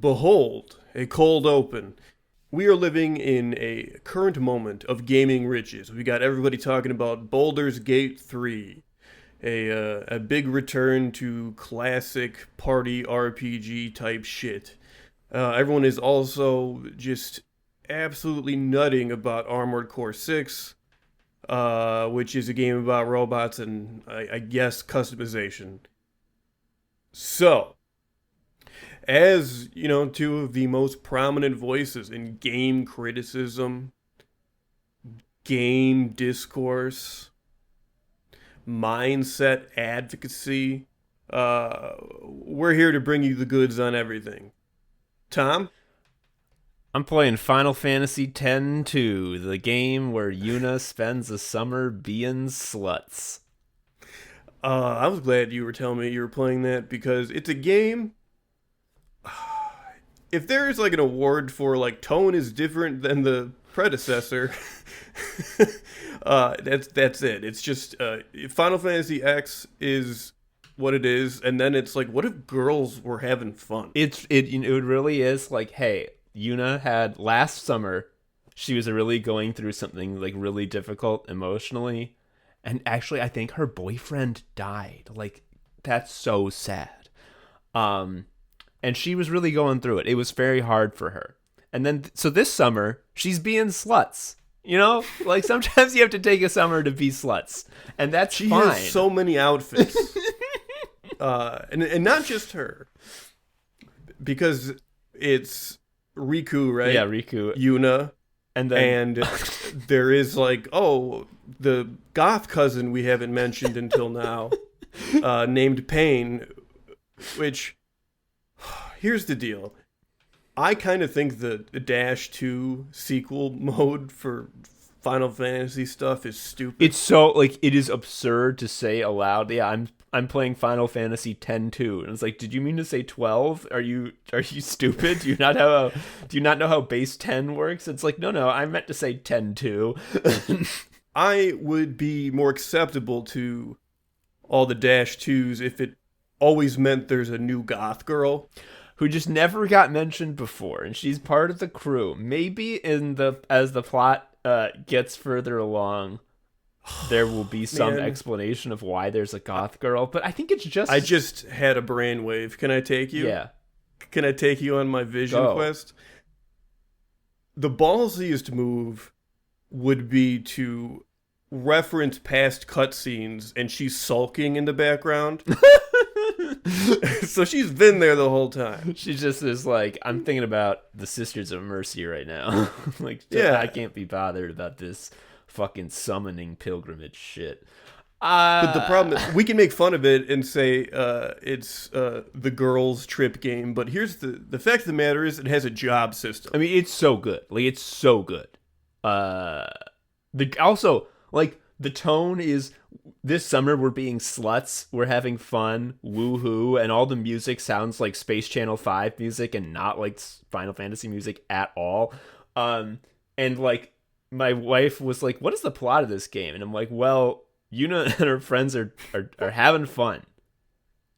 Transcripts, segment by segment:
Behold, a cold open. We are living in a current moment of gaming riches. We got everybody talking about Baldur's Gate 3, a big return to classic party RPG type shit. Everyone is also just absolutely nutting about Armored Core 6, which is a game about robots and, I guess, customization. So, as, two of the most prominent voices in game criticism, game discourse, mindset advocacy, we're here to bring you the goods on everything. Tom? I'm playing Final Fantasy X-2, the game where Yuna spends a summer being sluts. I was glad you were telling me you were playing that because it's a game. If there is like an award for like tone is different than the predecessor, that's it. It's just Final Fantasy X is what it is, and then it's like, what if girls were having fun? It really is like, hey, Yuna had last summer, she was really going through something like really difficult emotionally, and actually I think her boyfriend died. Like, that's so sad. And she was really going through it. It was very hard for her. And then so this summer she's being sluts. Like sometimes you have to take a summer to be sluts, and that's she fine. Has so many outfits. And not just her, because it's Riku, right? Yeah, Riku, Yuna, and there is like, the goth cousin we haven't mentioned until now, named Pain. Which, here's the deal. I kind of think the Dash 2 sequel mode for Final Fantasy stuff is stupid. It's so, like, it is absurd to say aloud, yeah, I'm playing Final Fantasy X-2. And it's like, did you mean to say 12? Are you stupid? Do you not know how base 10 works? It's like, no, I meant to say X-2. I would be more acceptable to all the Dash 2s if it always meant there's a new goth girl who just never got mentioned before, and she's part of the crew. Maybe as the plot gets further along, there will be some explanation of why there's a goth girl, but I think it's just... I just had a brainwave. Can I take you? Yeah. Can I take you on my vision quest? The ballsiest move would be to reference past cutscenes, and she's sulking in the background. So she's been there the whole time. She just is like, I'm thinking about the Sisters of Mercy right now. Like, yeah. I can't be bothered about this fucking summoning pilgrimage shit. But the problem is, we can make fun of it and say it's the girls' trip game, but here's the fact of the matter is it has a job system. I mean, it's so good. Like, it's so good. The tone is, this summer we're being sluts, we're having fun, woohoo, and all the music sounds like Space Channel 5 music and not like Final Fantasy music at all. And like, my wife was like, what is the plot of this game? And I'm like, well, Yuna and her friends are having fun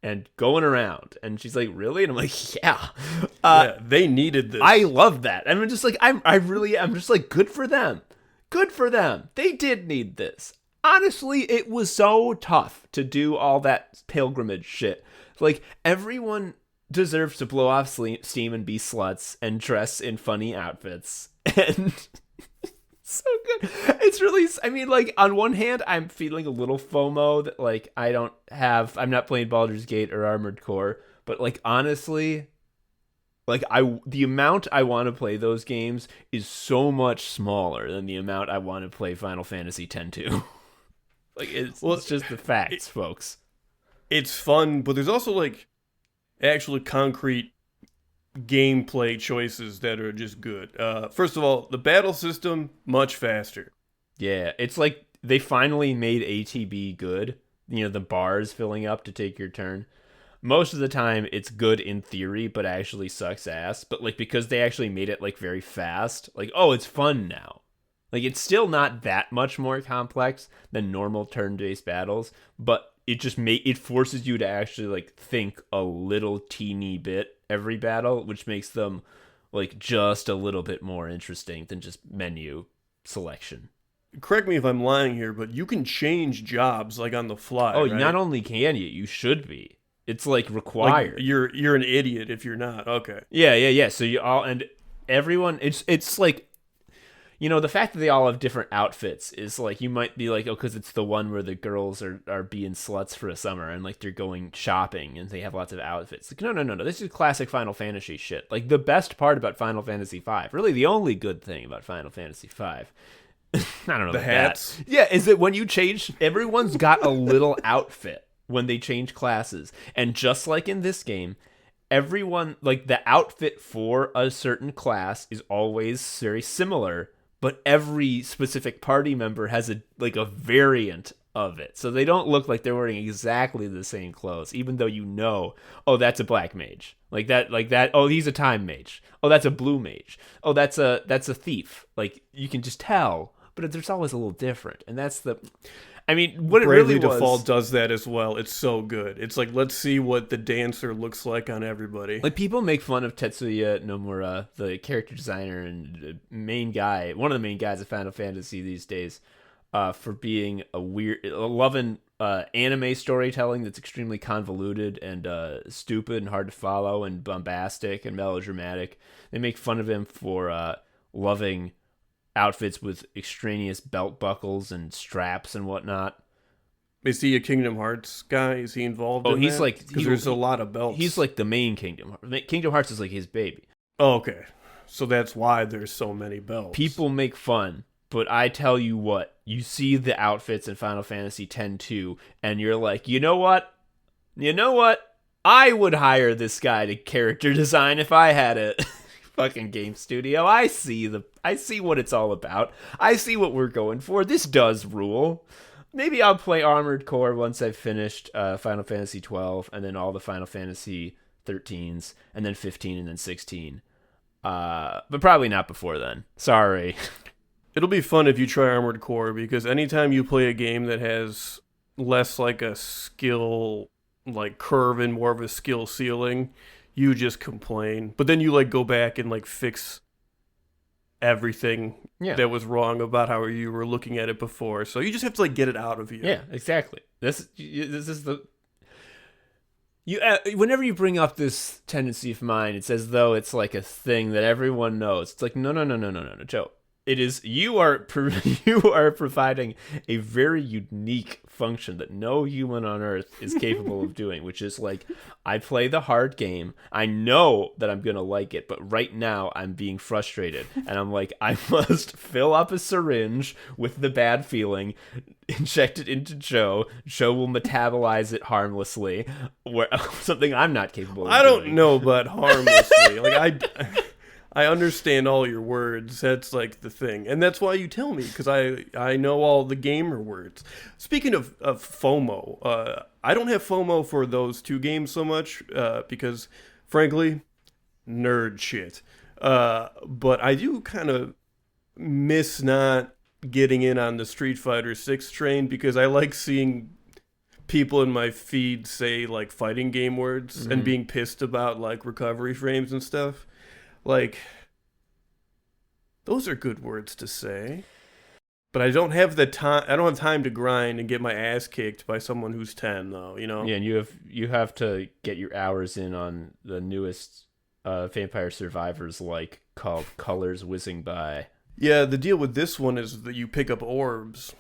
and going around. And she's like, really? And I'm like, yeah. They needed this. I love that. And I'm just like, I'm just like, good for them. Good for them. They did need this. Honestly, it was so tough to do all that pilgrimage shit. Like, everyone deserves to blow off steam and be sluts and dress in funny outfits. And so good. It's really, I mean, like, on one hand, I'm feeling a little FOMO that, like, I'm not playing Baldur's Gate or Armored Core, but, like, honestly, like, the amount I want to play those games is so much smaller than the amount I want to play Final Fantasy X-2. Like, it's just the facts, folks. It's fun, but there's also, like, actually concrete gameplay choices that are just good. First of all, the battle system, much faster. Yeah, it's like they finally made ATB good. The bars filling up to take your turn. Most of the time, it's good in theory, but actually sucks ass. But, like, because they actually made it, like, very fast, like, oh, it's fun now. Like, it's still not that much more complex than normal turn-based battles, but it just it forces you to actually, like, think a little teeny bit every battle, which makes them like just a little bit more interesting than just menu selection. Correct me if I'm lying here, but you can change jobs like on the fly, Oh, right? not only can you should be. It's like Like required. you're an idiot if you're not. Okay. Yeah. So you all and everyone. It's like, the fact that they all have different outfits is like, you might be like, oh, because it's the one where the girls are being sluts for a summer and like they're going shopping and they have lots of outfits. Like, no. This is classic Final Fantasy shit. Like the best part about Final Fantasy V, really the only good thing about Final Fantasy V. I don't know. The hats. Yeah, is that when you change, everyone's got a little outfit when they change classes, and just like in this game, everyone like the outfit for a certain class is always very similar, but every specific party member has a variant of it. So they don't look like they're wearing exactly the same clothes, even though oh, that's a black mage. Like that, oh, he's a time mage. Oh, that's a blue mage. Oh, that's a thief. Like you can just tell, but there's always a little different. And that's what it Bravely really was. Default does that as well. It's so good. It's like, let's see what the dancer looks like on everybody. Like people make fun of Tetsuya Nomura, the character designer and main guy, one of the main guys of Final Fantasy these days, for being loving anime storytelling that's extremely convoluted and stupid and hard to follow and bombastic and melodramatic. They make fun of him for loving outfits with extraneous belt buckles and straps and whatnot. Is he a Kingdom Hearts guy? Is he involved in he's that? like... Because there's a lot of belts. He's like the main Kingdom Hearts. Kingdom Hearts is like his baby. Oh, okay. So that's why there's so many belts. People make fun, but I tell you what, you see the outfits in Final Fantasy X-2, and you're like, you know what? I would hire this guy to character design if I had a fucking game studio. I see what it's all about. I see what we're going for. This does rule. Maybe I'll play Armored Core once I've finished Final Fantasy 12 and then all the Final Fantasy 13s and then 15 and then 16. But probably not before then. Sorry. It'll be fun if you try Armored Core, because anytime you play a game that has less like a skill like curve and more of a skill ceiling, you just complain. But then you like go back and like fix everything that was wrong about how you were looking at it before. So you just have to like get it out of you. Yeah, exactly. This is the whenever you bring up this tendency of mine, it's as though it's like a thing that everyone knows. It's like no, Joe. It is you are providing a very unique function that no human on Earth is capable of doing, which is like, I play the hard game. I know that I'm gonna like it, but right now I'm being frustrated, and I'm like, I must fill up a syringe with the bad feeling, inject it into Joe. Joe will metabolize it harmlessly, where something I'm not capable of. I don't know about harmlessly. I understand all your words. That's like the thing. And that's why you tell me, because I know all the gamer words. Speaking of FOMO, I don't have FOMO for those two games so much because, frankly, nerd shit. But I do kind of miss not getting in on the Street Fighter 6 train, because I like seeing people in my feed say like fighting game words and being pissed about like recovery frames and stuff. Like, those are good words to say, but I don't have the time. I don't have time to grind and get my ass kicked by someone who's 10, though. You know. Yeah, and you have to get your hours in on the newest Vampire Survivors, like called Colors Whizzing By. Yeah, the deal with this one is that you pick up orbs.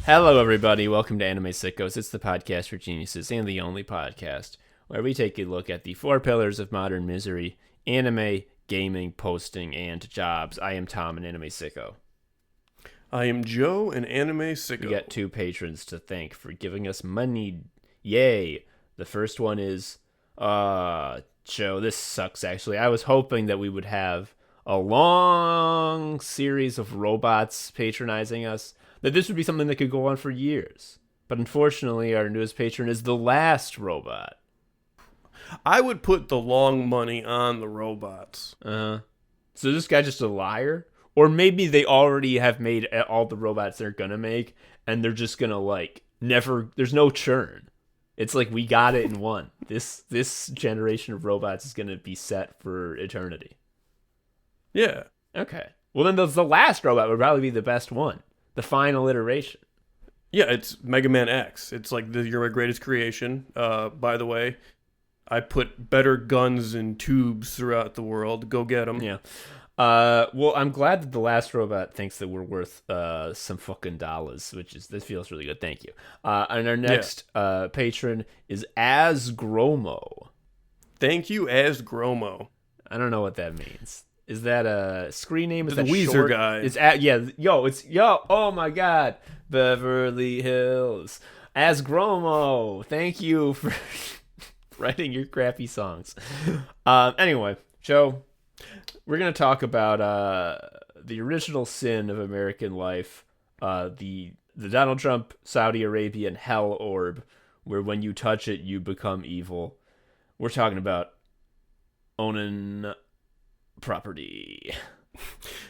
Hello, everybody. Welcome to Anime Sickos. It's the podcast for geniuses and the only podcast where we take a look at the four pillars of modern misery: anime, gaming, posting, and jobs. I am Tom, an anime sicko. I am Joe, an anime sicko. We got two patrons to thank for giving us money. Yay! The first one is Joe, this sucks, actually. I was hoping that we would have a long series of robots patronizing us, that this would be something that could go on for years. But unfortunately, our newest patron is the last robot. I would put the long money on the robots. So this guy just a liar? Or maybe they already have made all the robots they're gonna make, and they're just gonna, like, never... There's no churn. It's like, we got it in one. This generation of robots is gonna be set for eternity. Yeah. Okay. Well, then the last robot would probably be the best one. The final iteration. Yeah, it's Mega Man X. It's like, you're my greatest creation. By the way, I put better guns in tubes throughout the world. Go get them. Yeah. Well, I'm glad that the last robot thinks that we're worth some fucking dollars, this feels really good. Thank you. And our next patron is Asgromo. Thank you, Asgromo. I don't know what that means. Is that a screen name? Is the that Weezer short? guy? Oh my God, Beverly Hills. Asgromo, thank you for writing your crappy songs. Anyway, Joe, we're gonna talk about the original sin of American life, the Donald Trump Saudi Arabian hell orb, where when you touch it, you become evil. We're talking about owning property.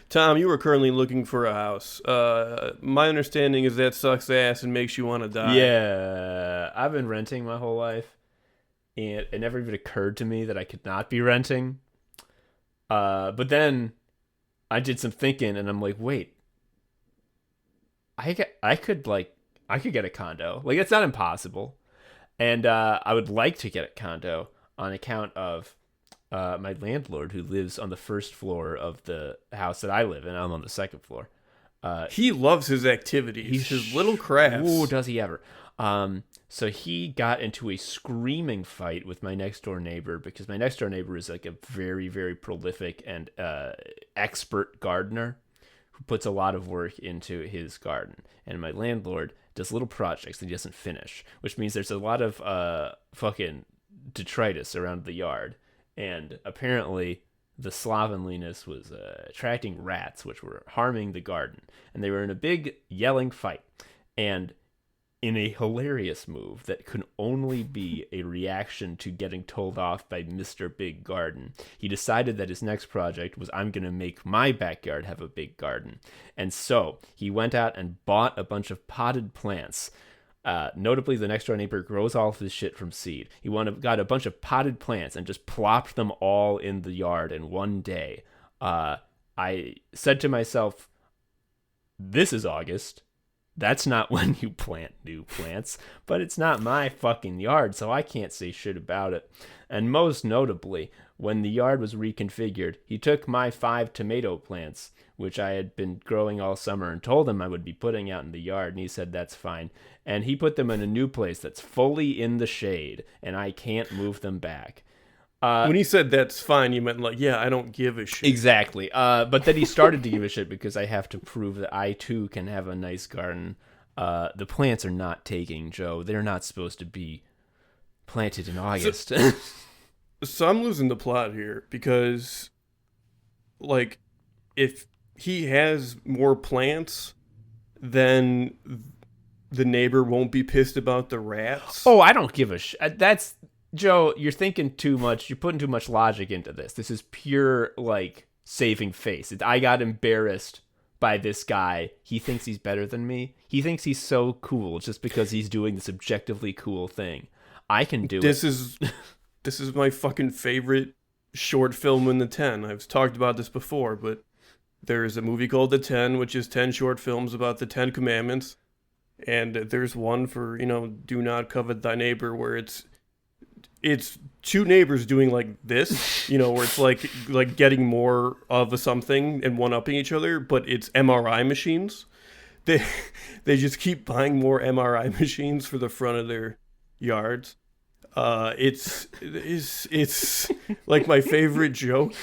Tom, you are currently looking for a house. My understanding is that sucks ass and makes you want to die. Yeah, I've been renting my whole life, and it never even occurred to me that I could not be renting. But then I did some thinking, and I'm like, wait, I could get a condo. Like, it's not impossible, and I would like to get a condo on account of my landlord, who lives on the first floor of the house that I live in. I'm on the second floor. He loves his activities, his little crafts. Ooh, does he ever? So he got into a screaming fight with my next door neighbor, because my next door neighbor is like a very, very prolific and expert gardener who puts a lot of work into his garden. And my landlord does little projects that he doesn't finish, which means there's a lot of fucking detritus around the yard. And apparently the slovenliness was attracting rats, which were harming the garden. And they were in a big yelling fight. And in a hilarious move that could only be a reaction to getting told off by Mr. Big Garden, he decided that his next project was, I'm going to make my backyard have a big garden. And so he went out and bought a bunch of potted plants. Notably, the next door neighbor grows all of his shit from seed. He got a bunch of potted plants and just plopped them all in the yard in one day. I said to myself, this is August. That's not when you plant new plants, but it's not my fucking yard, so I can't say shit about it. And most notably, when the yard was reconfigured, he took my 5 tomato plants, which I had been growing all summer, and told him I would be putting out in the yard, and he said that's fine. And he put them in a new place that's fully in the shade, and I can't move them back. When he said that's fine, you meant like, yeah, I don't give a shit. Exactly. But then he started to give a shit because I have to prove that I too can have a nice garden. The plants are not taking, Joe. They're not supposed to be planted in August. So I'm losing the plot here because, like, if he has more plants, then the neighbor won't be pissed about the rats. Oh, I don't give a shit. That's... Joe, you're thinking too much. You're putting too much logic into this. This is pure, like, saving face. I got embarrassed by this guy. He thinks he's better than me. He thinks he's so cool just because he's doing this objectively cool thing. I can do it. This is my fucking favorite short film in the 10. I've talked about this before, but there's a movie called The 10, which is 10 short films about the 10 commandments. And there's one for, do not covet thy neighbor, where it's two neighbors doing like this, where it's like getting more of something and one-upping each other, but it's MRI machines. They just keep buying more MRI machines for the front of their yards. It's like my favorite joke.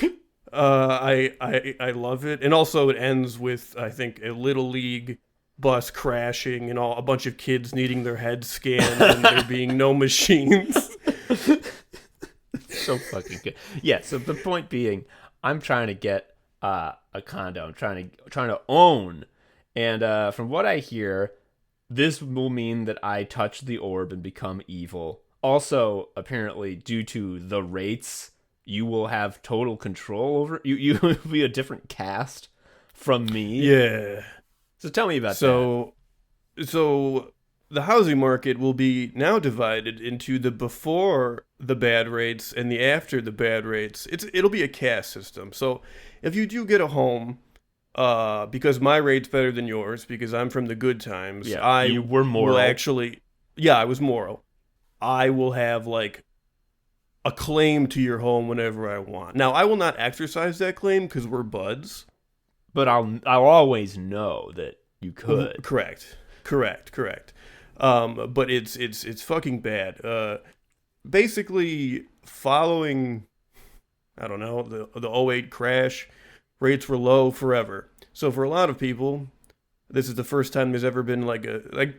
I love it. And also it ends with, I think, a Little League bus crashing and a bunch of kids needing their heads scanned and there being no machines. So fucking good. Yeah. So the point being, I'm trying to get a condo. I'm trying to own, and from what I hear, this will mean that I touch the orb and become evil. Also, apparently, due to the rates, you will have total control over you. You will be a different cast from me. Yeah. So tell me about So the housing market will be now divided into the before the bad rates and the after the bad rates. It'll be a caste system. So if you do get a home, because my rate's better than yours because I'm from the good times. Yeah, you were moral. I was moral. I will have like a claim to your home whenever I want. Now I will not exercise that claim because we're buds. But I'll always know that you could. Correct. But it's fucking bad. Basically, following, I don't know, the '08 crash, rates were low forever. So for a lot of people, this is the first time there's ever been like in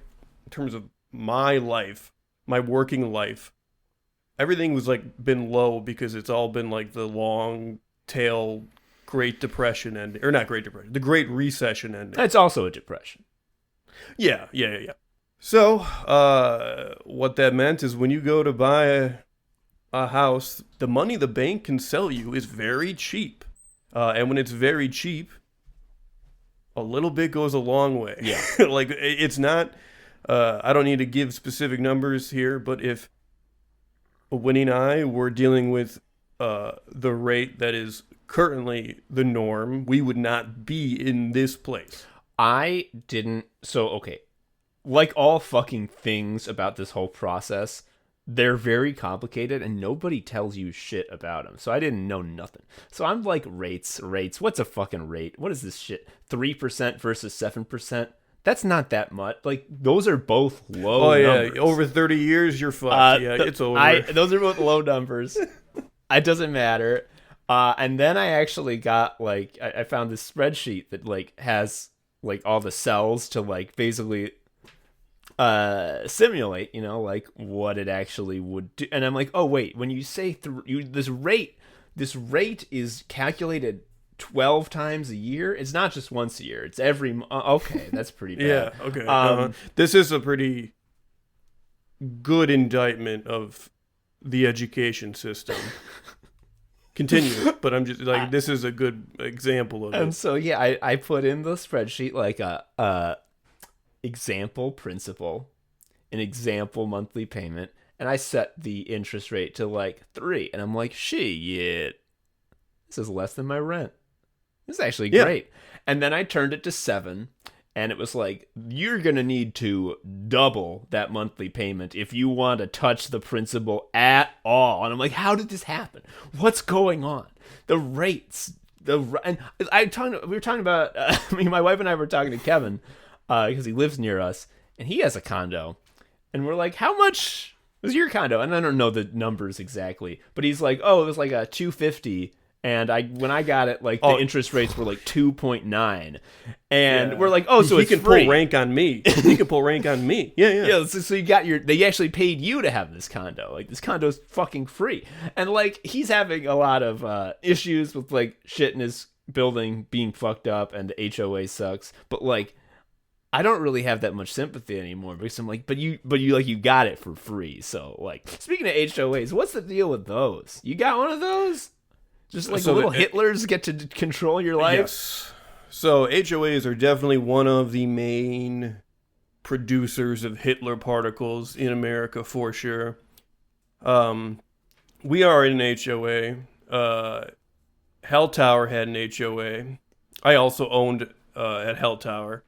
terms of my life, my working life, everything was like been low because it's all been like the long tail Great Depression ending, or not Great Depression, the Great Recession ending. It's also a depression. Yeah. So, what that meant is when you go to buy a house, the money the bank can sell you is very cheap. And when it's very cheap, a little bit goes a long way. Yeah. Like, it's not, I don't need to give specific numbers here, but if Winnie and I were dealing with the rate that is currently the norm, we would not be in this place. Okay. Like all fucking things about this whole process, they're very complicated and nobody tells you shit about them. So I didn't know nothing. So I'm like, rates. What's a fucking rate? What is this shit? 3% versus 7%? That's not that much. Like, those are both low numbers. Over 30 years, you're fucked. It's over. Those are both low numbers. It doesn't matter. And then I actually got, like, I found this spreadsheet that, like, has, like, all the cells to, like, basically simulate, like, what it actually would do. And I'm like, oh, wait, when you say this rate is calculated 12 times a year. It's not just once a year. It's every okay, that's pretty bad. Yeah, okay. This is a pretty good indictment of the education system. Continue, but I'm just like, this is a good example of it. And so, yeah, I put in the spreadsheet like a example principal, an example monthly payment, and I set the interest rate to like 3, and I'm like, shit, this is less than my rent. This is actually great. And then I turned it to 7, and it was like, you're going to need to double that monthly payment if you want to touch the principal at all. And I'm like, how did this happen? What's going on? The rates. And we were talking about, my wife and I were talking to Kevin, because he lives near us, and he has a condo. And we're like, how much was your condo? And I don't know the numbers exactly, but he's like, oh, it was like a $250. And when I got it, like, the interest rates were like 2.9, and we're like, oh, so he can free. Pull rank on me. He can pull rank on me. Yeah. So you got they actually paid you to have this condo. Like, this condo's fucking free, and like, he's having a lot of issues with like shit in his building being fucked up, and the HOA sucks. But like, I don't really have that much sympathy anymore because I'm like, but you got it for free. So like, speaking of HOAs, what's the deal with those? You got one of those? Just like little Hitlers get to control your life? Yes. So HOAs are definitely one of the main producers of Hitler particles in America, for sure. We are in an HOA. Hell Tower had an HOA. I also owned at Hell Tower,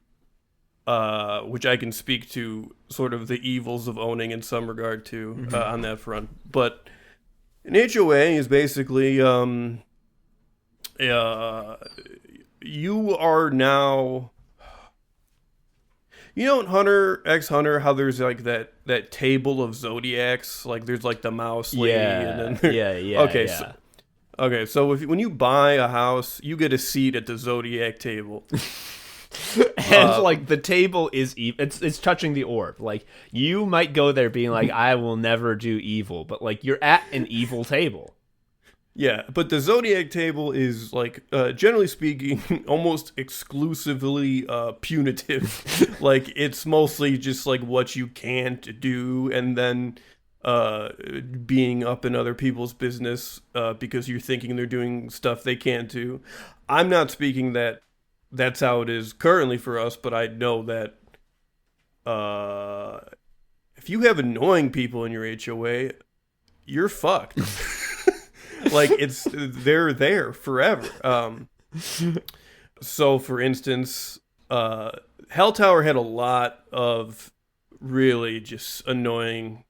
which I can speak to sort of the evils of owning in some regard to on that front. But an HOA is basically, you are now, in Hunter x Hunter, how there's like that table of zodiacs, like there's like the mouse lady, and then Okay, so when you buy a house, you get a seat at the zodiac table. And like, the table is it's touching the orb. Like, you might go there being like, I will never do evil, but like, you're at an evil table. Yeah, but the zodiac table is like, generally speaking, almost exclusively punitive. Like it's mostly just like what you can't do, and then being up in other people's business because you're thinking they're doing stuff they can't do. I'm not speaking that that's how it is currently for us, but I know that uh, if you have annoying people in your HOA, you're fucked. Like they're there forever. So for instance, Hell Tower had a lot of really just annoying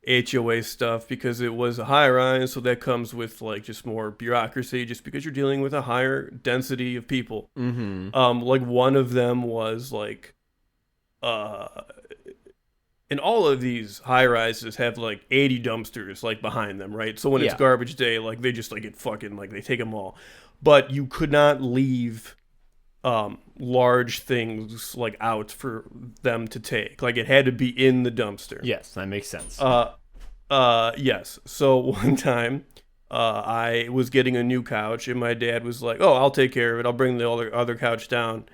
HOA stuff because it was a high rise, so that comes with like just more bureaucracy just because you're dealing with a higher density of people. Mm-hmm. Like one of them was like uh and all of these high rises have like 80 dumpsters like behind them, right? So when it's Yeah. garbage day, like they just like get fucking like they take them all. But you could not leave large things like out for them to take. Like it had to be in the dumpster. Yes, that makes sense. Yes. So one time I was getting a new couch and my dad was like, "Oh, I'll take care of it. I'll bring the other couch down."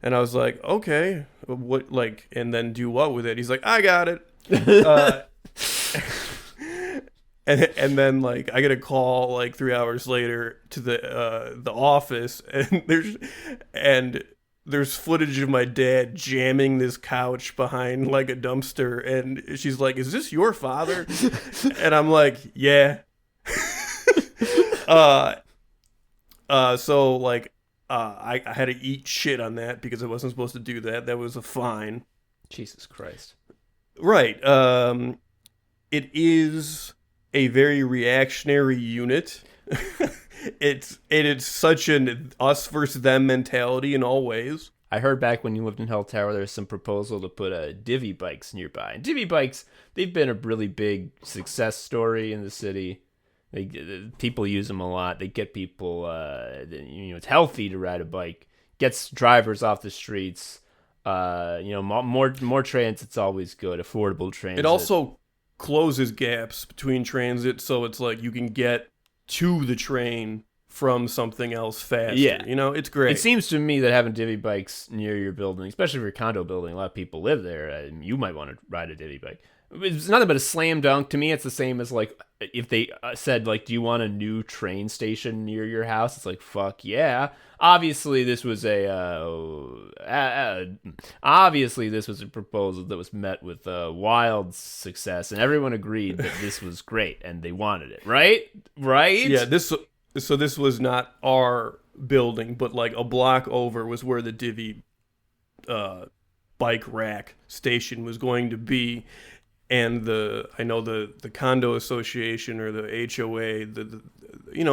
And I was like, "Okay, what like and then do what with it?" He's like, "I got it." Uh and then like I get a call like 3 hours later to the office and there's footage of my dad jamming this couch behind like a dumpster, and she's like, "Is this your father?" And I'm like, "Yeah." So like I had to eat shit on that because I wasn't supposed to do that. That was a fine. Jesus Christ. Right. It is a very reactionary unit. It's such an us versus them mentality in all ways. I heard back when you lived in Hell Tower, there was some proposal to put divvy bikes nearby. And divvy bikes, they've been a really big success story in the city. People use them a lot. They get people, it's healthy to ride a bike. Gets drivers off the streets. More transit's always good. Affordable transit. It also closes gaps between transit, so it's like you can get to the train from something else faster. Yeah. It's great. It seems to me that having divvy bikes near your building, especially if you're a condo building, a lot of people live there, you might want to ride a divvy bike. It's nothing but a slam dunk. To me, it's the same as like if they said like, "Do you want a new train station near your house?" It's like, "Fuck yeah!" Obviously, this was a proposal that was met with wild success, and everyone agreed that this was great and they wanted it. Right? Yeah. This was not our building, but like a block over was where the divvy bike rack station was going to be. And I know the condo association or the HOA,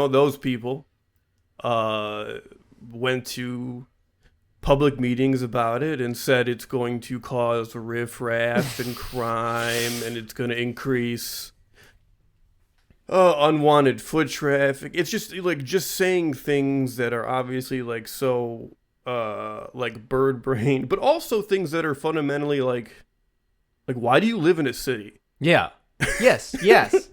those people went to public meetings about it and said it's going to cause riffraff and crime, and it's going to increase unwanted foot traffic. It's just saying things that are obviously like so like bird brain, but also things that are fundamentally like why do you live in a city? Yeah. Yes.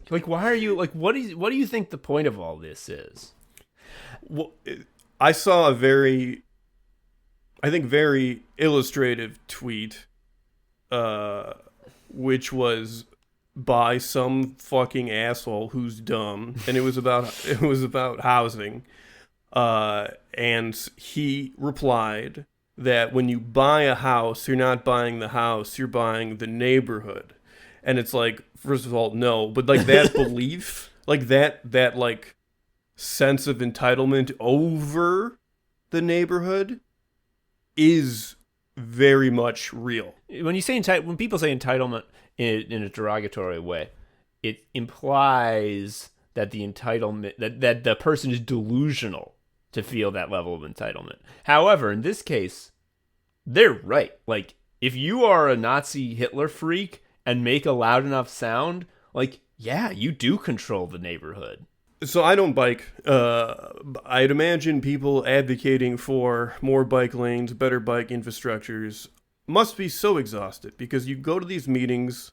Like, why are you like? What do you think the point of all this is? Well, I saw a very illustrative tweet, which was by some fucking asshole who's dumb, and it was about housing, and he replied that when you buy a house, you're not buying the house, you're buying the neighborhood. And it's like, first of all, no, but like that belief, like that like sense of entitlement over the neighborhood is very much real. When you say when people say entitlement in a derogatory way, it implies that the entitlement that the person is delusional to feel that level of entitlement. However, in this case, they're right. Like, if you are a Nazi Hitler freak and make a loud enough sound, like, yeah, you do control the neighborhood. So I don't bike. I'd imagine people advocating for more bike lanes, better bike infrastructures must be so exhausted because you go to these meetings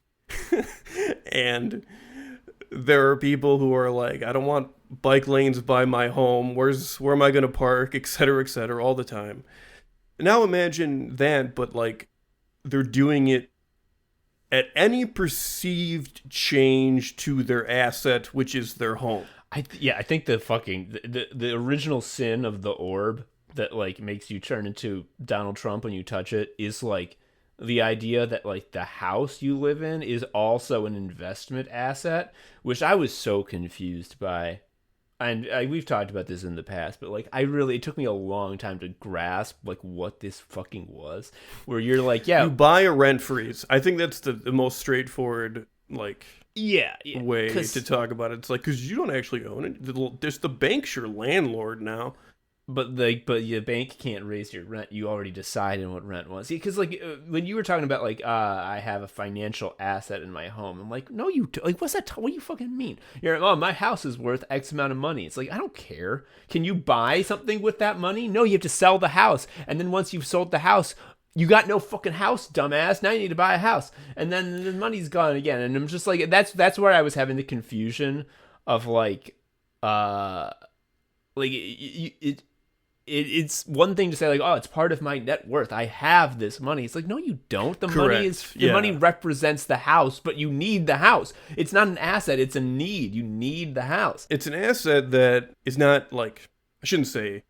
and there are people who are like, I don't want bike lanes by my home, where am I going to park, etc., all the time. Now imagine that, but like they're doing it at any perceived change to their asset, which is their home. I think the original sin of the orb that like makes you turn into Donald Trump when you touch it is like the idea that like the house you live in is also an investment asset, which I was so confused by. And we've talked about this in the past, but like it took me a long time to grasp like what this fucking was. Where you're like, yeah, you buy a rent freeze. I think that's the most straightforward like way to talk about it. It's like because you don't actually own it. There's the bank's your landlord now. But your bank can't raise your rent. You already decided what rent was. Because like when you were talking about like I have a financial asset in my home, I'm like, no, you do. Like what's that? What do you fucking mean? You're like, oh, my house is worth X amount of money. It's like I don't care. Can you buy something with that money? No, you have to sell the house, and then once you've sold the house, you got no fucking house, dumbass. Now you need to buy a house, and then the money's gone again. And I'm just like, that's where I was having the confusion of like it's one thing to say like, oh, it's part of my net worth. I have this money. It's like, no, you don't. The money represents the house, but you need the house. It's not an asset. It's a need. You need the house. It's an asset that is not like, I shouldn't say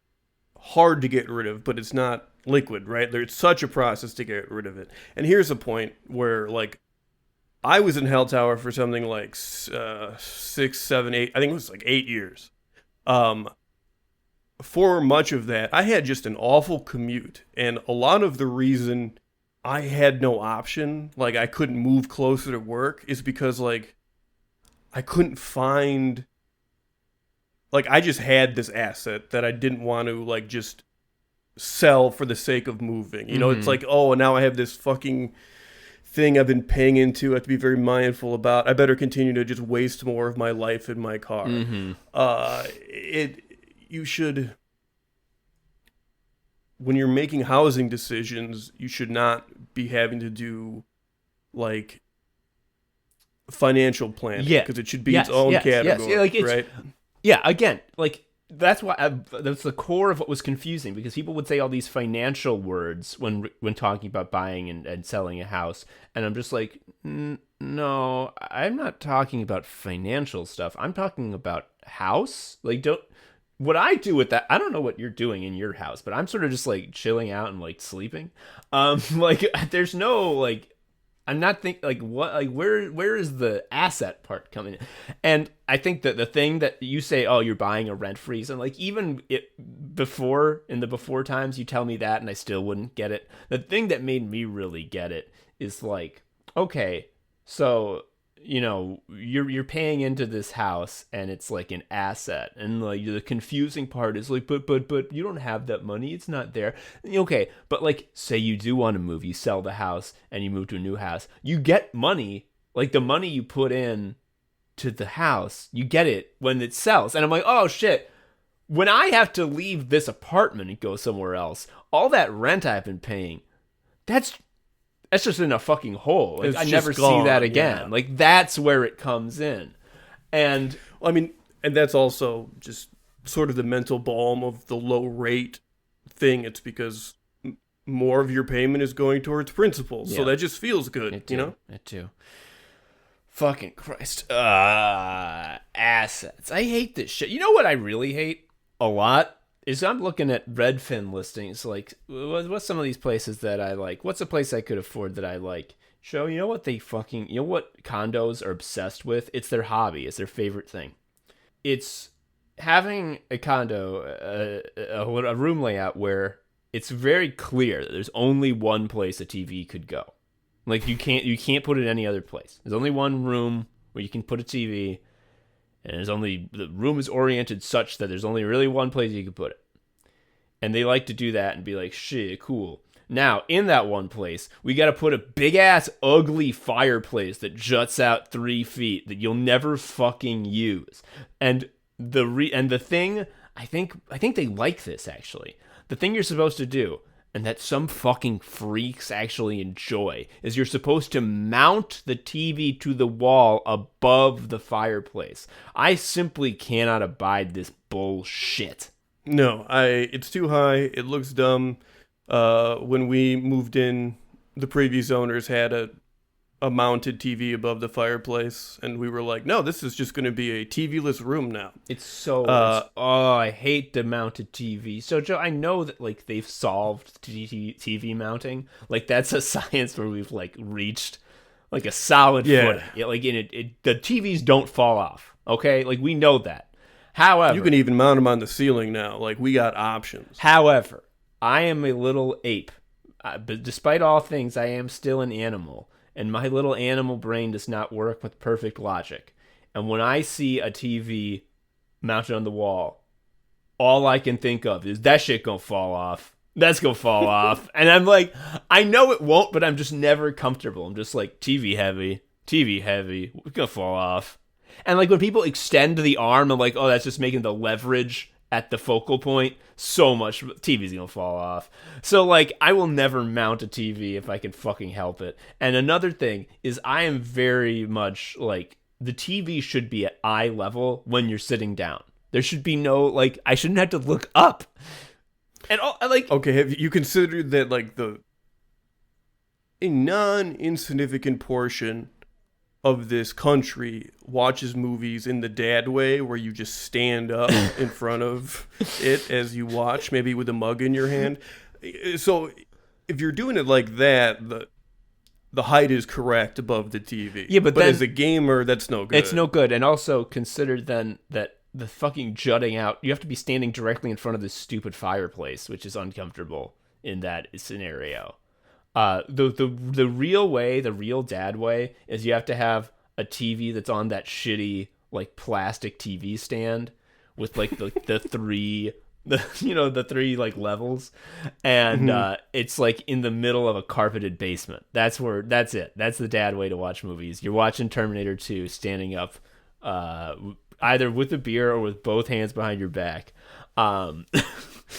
hard to get rid of, but it's not liquid, right? There's such a process to get rid of it. And here's a point where like I was in Hell Tower for something like 6, 7, 8, I think it was like 8 years. For much of that, I had just an awful commute. And a lot of the reason I had no option, like I couldn't move closer to work, is because like I couldn't find, like I just had this asset that I didn't want to like just sell for the sake of moving. You know, it's like, oh, now I have this fucking thing I've been paying into. I have to be very mindful about. I better continue to just waste more of my life in my car. You should, when you're making housing decisions, you should not be having to do like financial planning, because it should be its own category, yeah, like right? Yeah, again, like that's the core of what was confusing, because people would say all these financial words when talking about buying and selling a house, and I'm just like, no, I'm not talking about financial stuff. I'm talking about house. Like, what I do with that, I don't know what you're doing in your house, but I'm sort of just like chilling out and like sleeping. Like there's no like, I'm not like what, like where is the asset part coming in? And I think that the thing that you say, oh, you're buying a rent freeze, and like even in the before times you tell me that and I still wouldn't get it. The thing that made me really get it is like, okay, so you know, you're paying into this house and it's like an asset, and like the confusing part is like, but you don't have that money, it's not there. Okay, but like say you do want to move, you sell the house and you move to a new house, you get money, like the money you put in to the house, you get it when it sells. And I'm like, oh shit, when I have to leave this apartment and go somewhere else, all that rent I've been paying, that's just in a fucking hole. Like, I never see that again. Yeah. Like, that's where it comes in. And well, I mean, and that's also just sort of the mental balm of the low rate thing. It's because more of your payment is going towards principal. Yeah. So that just feels good, you know? It too. Fucking Christ. Assets. I hate this shit. You know what I really hate a lot? Is I'm looking at Redfin listings, like, what's some of these places that I like? What's a place I could afford that I like? You know what condos are obsessed with? It's their hobby. It's their favorite thing. It's having a condo, a room layout where it's very clear that there's only one place a TV could go. Like, you can't put it any other place. There's only one room where you can put a TV. And the room is oriented such that there's only really one place you can put it. And they like to do that and be like, shit, cool. Now, in that one place, we got to put a big-ass, ugly fireplace that juts out 3 feet that you'll never fucking use. And the thing, I think they like this, actually. The thing you're supposed to do, and that some fucking freaks actually enjoy is you're supposed to mount the TV to the wall above the fireplace. I simply cannot abide this bullshit. No, it's too high. It looks dumb. When we moved in, the previous owners had a mounted TV above the fireplace, and we were like, no, this is just going to be a TV-less room now. I hate the mounted TV. So, Joe, I know that, like, they've solved TV mounting. Like, that's a science where we've, like, reached, like, a solid footing. Like, the TVs don't fall off, okay? Like, we know that. However... You can even mount them on the ceiling now. Like, we got options. However, I am a little ape. But despite all things, I am still an animal. And my little animal brain does not work with perfect logic. And when I see a TV mounted on the wall, all I can think of is that shit gonna fall off. That's gonna fall off. And I'm like, I know it won't, but I'm just never comfortable. I'm just like, TV heavy, it's gonna fall off. And like when people extend the arm, I'm like, oh, that's just making the leverage at the focal point so much. TV's gonna fall off. So like I will never mount a TV if I can fucking help it. And another thing is I am very much like the TV should be at eye level when you're sitting down. There should be no like I shouldn't have to look up. And all like okay, have you considered that like a non-insignificant portion of this country watches movies in the dad way, where you just stand up in front of it as you watch, maybe with a mug in your hand. So if you're doing it like that, the height is correct above the TV. Yeah, but then, as a gamer, that's no good. It's no good. And also consider then that the fucking jutting out, you have to be standing directly in front of this stupid fireplace, which is uncomfortable in that scenario. The real way, the real dad way, is you have to have a TV that's on that shitty like plastic TV stand with like the three like levels, and it's like in the middle of a carpeted basement. That's it. That's the dad way to watch movies. You're watching Terminator 2 standing up, either with a beer or with both hands behind your back.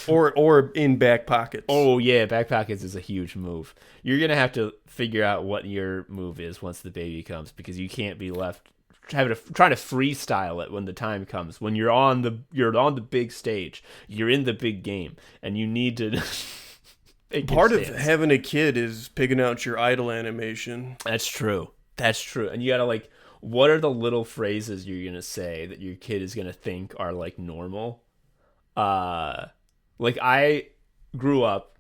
Or in back pockets. Oh yeah, back pockets is a huge move. You're gonna have to figure out what your move is once the baby comes, because you can't be left trying to freestyle it when the time comes. When you're on the big stage, you're in the big game, and you need to. Part of having a kid is picking out your idle animation. That's true, and you gotta like, what are the little phrases you're gonna say that your kid is gonna think are like normal? Like I grew up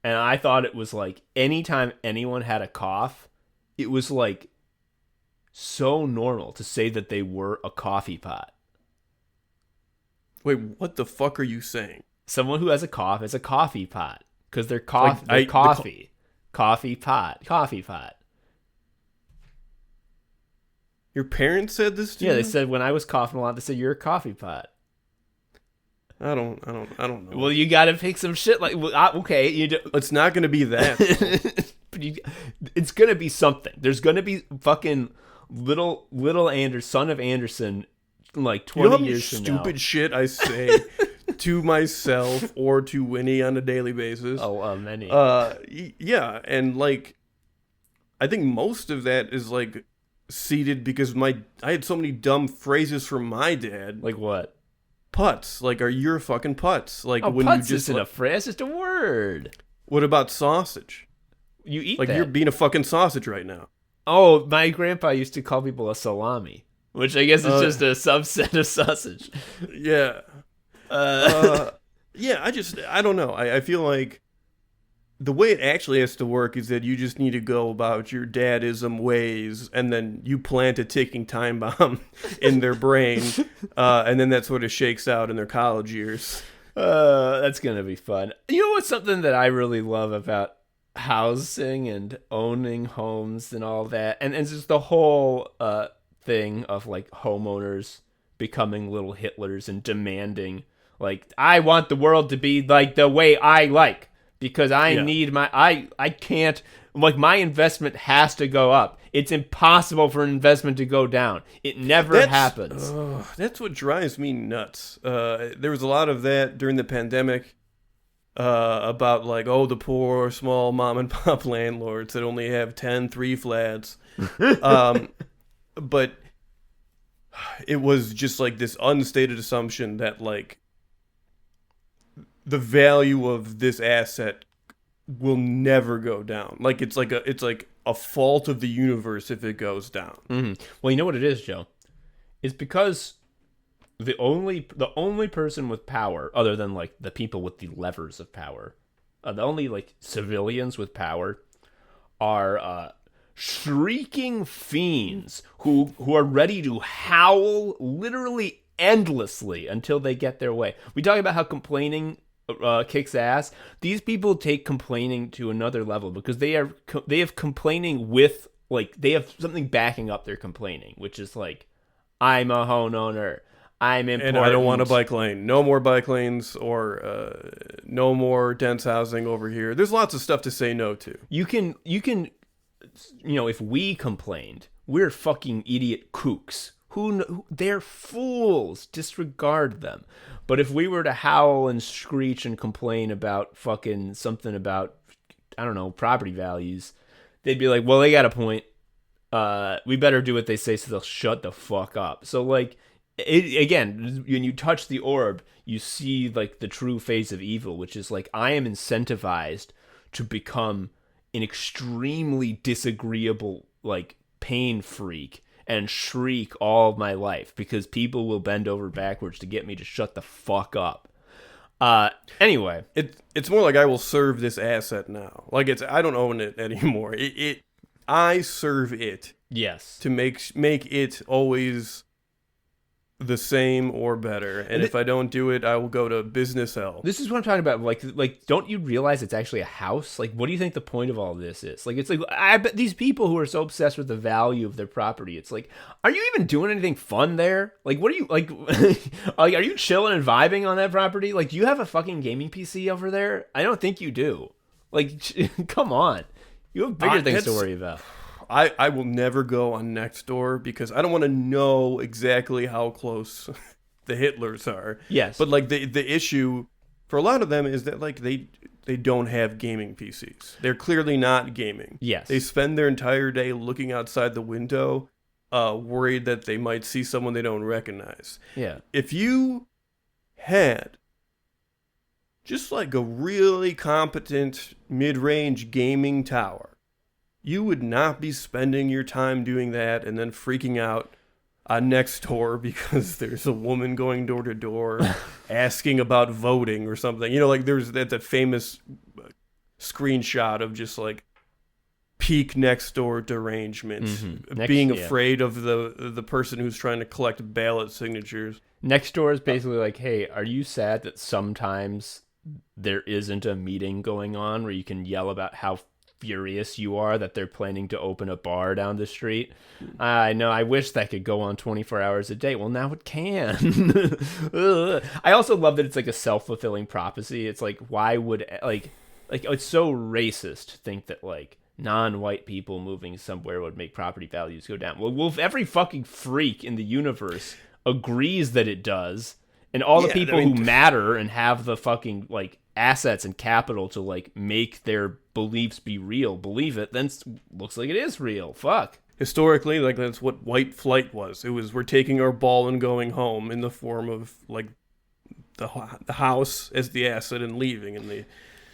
and I thought it was like anytime anyone had a cough, it was like so normal to say that they were a coffee pot. Wait, what the fuck are you saying? Someone who has a cough is a coffee pot because they're Like, coffee. Coffee pot. Your parents said this to you? Yeah, they said when I was coughing a lot, they said you're a coffee pot. I don't know. Well, you got to pick some shit like okay, it's not going to be that. But it's going to be something. There's going to be fucking little son of Anderson like 20 years from now. Stupid shit I say to myself or to Winnie on a daily basis. Many. Yeah, and like I think most of that is like seeded because I had so many dumb phrases from my dad. Like what? Putz, like, are you fucking putz? Like, when putz you just isn't a phrase, it's just a word. What about sausage? You eat like that. You're being a fucking sausage right now. Oh, my grandpa used to call people a salami, which I guess is just a subset of sausage. Yeah. Yeah, I don't know. I feel like the way it actually has to work is that you just need to go about your dadism ways, and then you plant a ticking time bomb in their brain, and then that sort of shakes out in their college years. That's going to be fun. You know what's something that I really love about housing and owning homes and all that? And just the whole thing of like homeowners becoming little Hitlers and demanding, like, I want the world to be like the way I like. Because I need I can't, like, my investment has to go up. It's impossible for an investment to go down. It never happens. That's what drives me nuts. There was a lot of that during the pandemic. about like, oh, the poor small mom and pop landlords that only have 3 flats. But it was just like this unstated assumption that like the value of this asset will never go down. Like it's like a fault of the universe if it goes down. Mm-hmm. Well, you know what it is, Joe? It's because the only person with power, other than like the people with the levers of power, the only like civilians with power are shrieking fiends who are ready to howl literally endlessly until they get their way. We talk about how complaining kicks ass. These people take complaining to another level because they have complaining with like they have something backing up their complaining, which is like, I'm a homeowner, I'm important, and I don't want a bike lane. No more bike lanes, or no more dense housing over here. There's lots of stuff to say no to. You can, if we complained, we're fucking idiot kooks. They're fools. Disregard them. But if we were to howl and screech and complain about fucking something about, I don't know, property values, they'd be like, well, they got a point. We better do what they say so they'll shut the fuck up. So like, again, when you touch the orb, you see like the true face of evil, which is like, I am incentivized to become an extremely disagreeable like pain freak and shriek all of my life because people will bend over backwards to get me to shut the fuck up. Anyway, it's more like I will serve this asset now. Like I don't own it anymore. I serve it. Yes. To make it always the same or better. And if I don't do it, I will go to business hell. This is what I'm talking about. Like, don't you realize it's actually a house? Like, what do you think the point of all this is? Like, it's like, I bet these people who are so obsessed with the value of their property, it's like, are you even doing anything fun there? Like, what are you, like, are you chilling and vibing on that property? Like, do you have a fucking gaming PC over there? I don't think you do. Like, come on. You have bigger things to worry about. I will never go on Nextdoor because I don't want to know exactly how close the Hitlers are. Yes. But like the issue for a lot of them is that like they don't have gaming PCs. They're clearly not gaming. Yes. They spend their entire day looking outside the window, worried that they might see someone they don't recognize. Yeah. If you had just like a really competent mid-range gaming tower, you would not be spending your time doing that and then freaking out on Nextdoor because there's a woman going door to door asking about voting or something. You know, like there's that famous screenshot of just like peak Nextdoor derangement, being afraid of the person who's trying to collect ballot signatures. Nextdoor is basically like, hey, are you sad that sometimes there isn't a meeting going on where you can yell about how furious you are that they're planning to open a bar down the street? I know, I wish that could go on 24 hours a day. Well, now it can. I also love that it's like a self-fulfilling prophecy. It's like, why would like it's so racist to think that like non-white people moving somewhere would make property values go down. Well, if every fucking freak in the universe agrees that it does, and all the people who matter and have the fucking like assets and capital to like make their beliefs be real believe it, then looks like it is real. Fuck. Historically, like that's what white flight was. It was, we're taking our ball and going home in the form of like the house as the asset and leaving.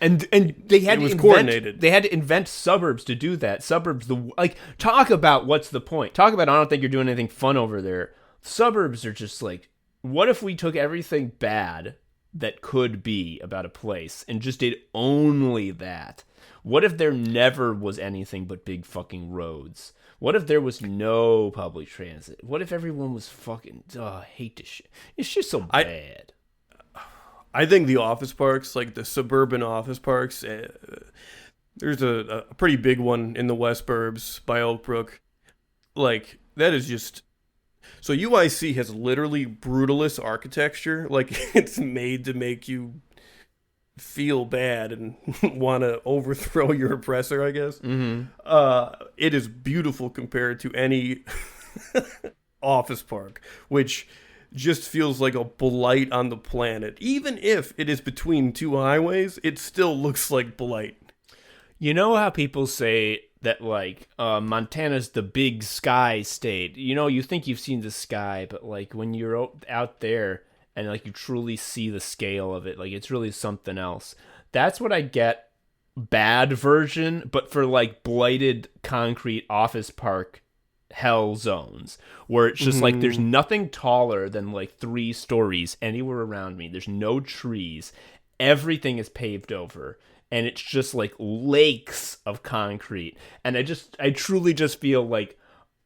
And they had to coordinated. They had to invent suburbs to do that. Suburbs, talk about what's the point. Talk about, I don't think you're doing anything fun over there. Suburbs are just like, what if we took everything bad that could be about a place and just did only that? What if there never was anything but big fucking roads? What if there was no public transit? What if everyone was fucking, I hate this shit. It's just so bad. I think the office parks, like the suburban office parks, there's a pretty big one in the West Burbs by Oak Brook. Like, that is just... So UIC has literally brutalist architecture. Like, it's made to make you feel bad and want to overthrow your oppressor, I guess. Mm-hmm. It is beautiful compared to any office park, which just feels like a blight on the planet. Even if it is between two highways, it still looks like blight. You know how people say that, like, Montana's the big sky state? You know, you think you've seen the sky, but, like, when you're out there and, like, you truly see the scale of it, like, it's really something else. That's what I get, bad version, but for, like, blighted concrete office park hell zones, where it's just, like, there's nothing taller than, like, 3 stories anywhere around me. There's no trees. Everything is paved over. And it's just like lakes of concrete. And I truly just feel like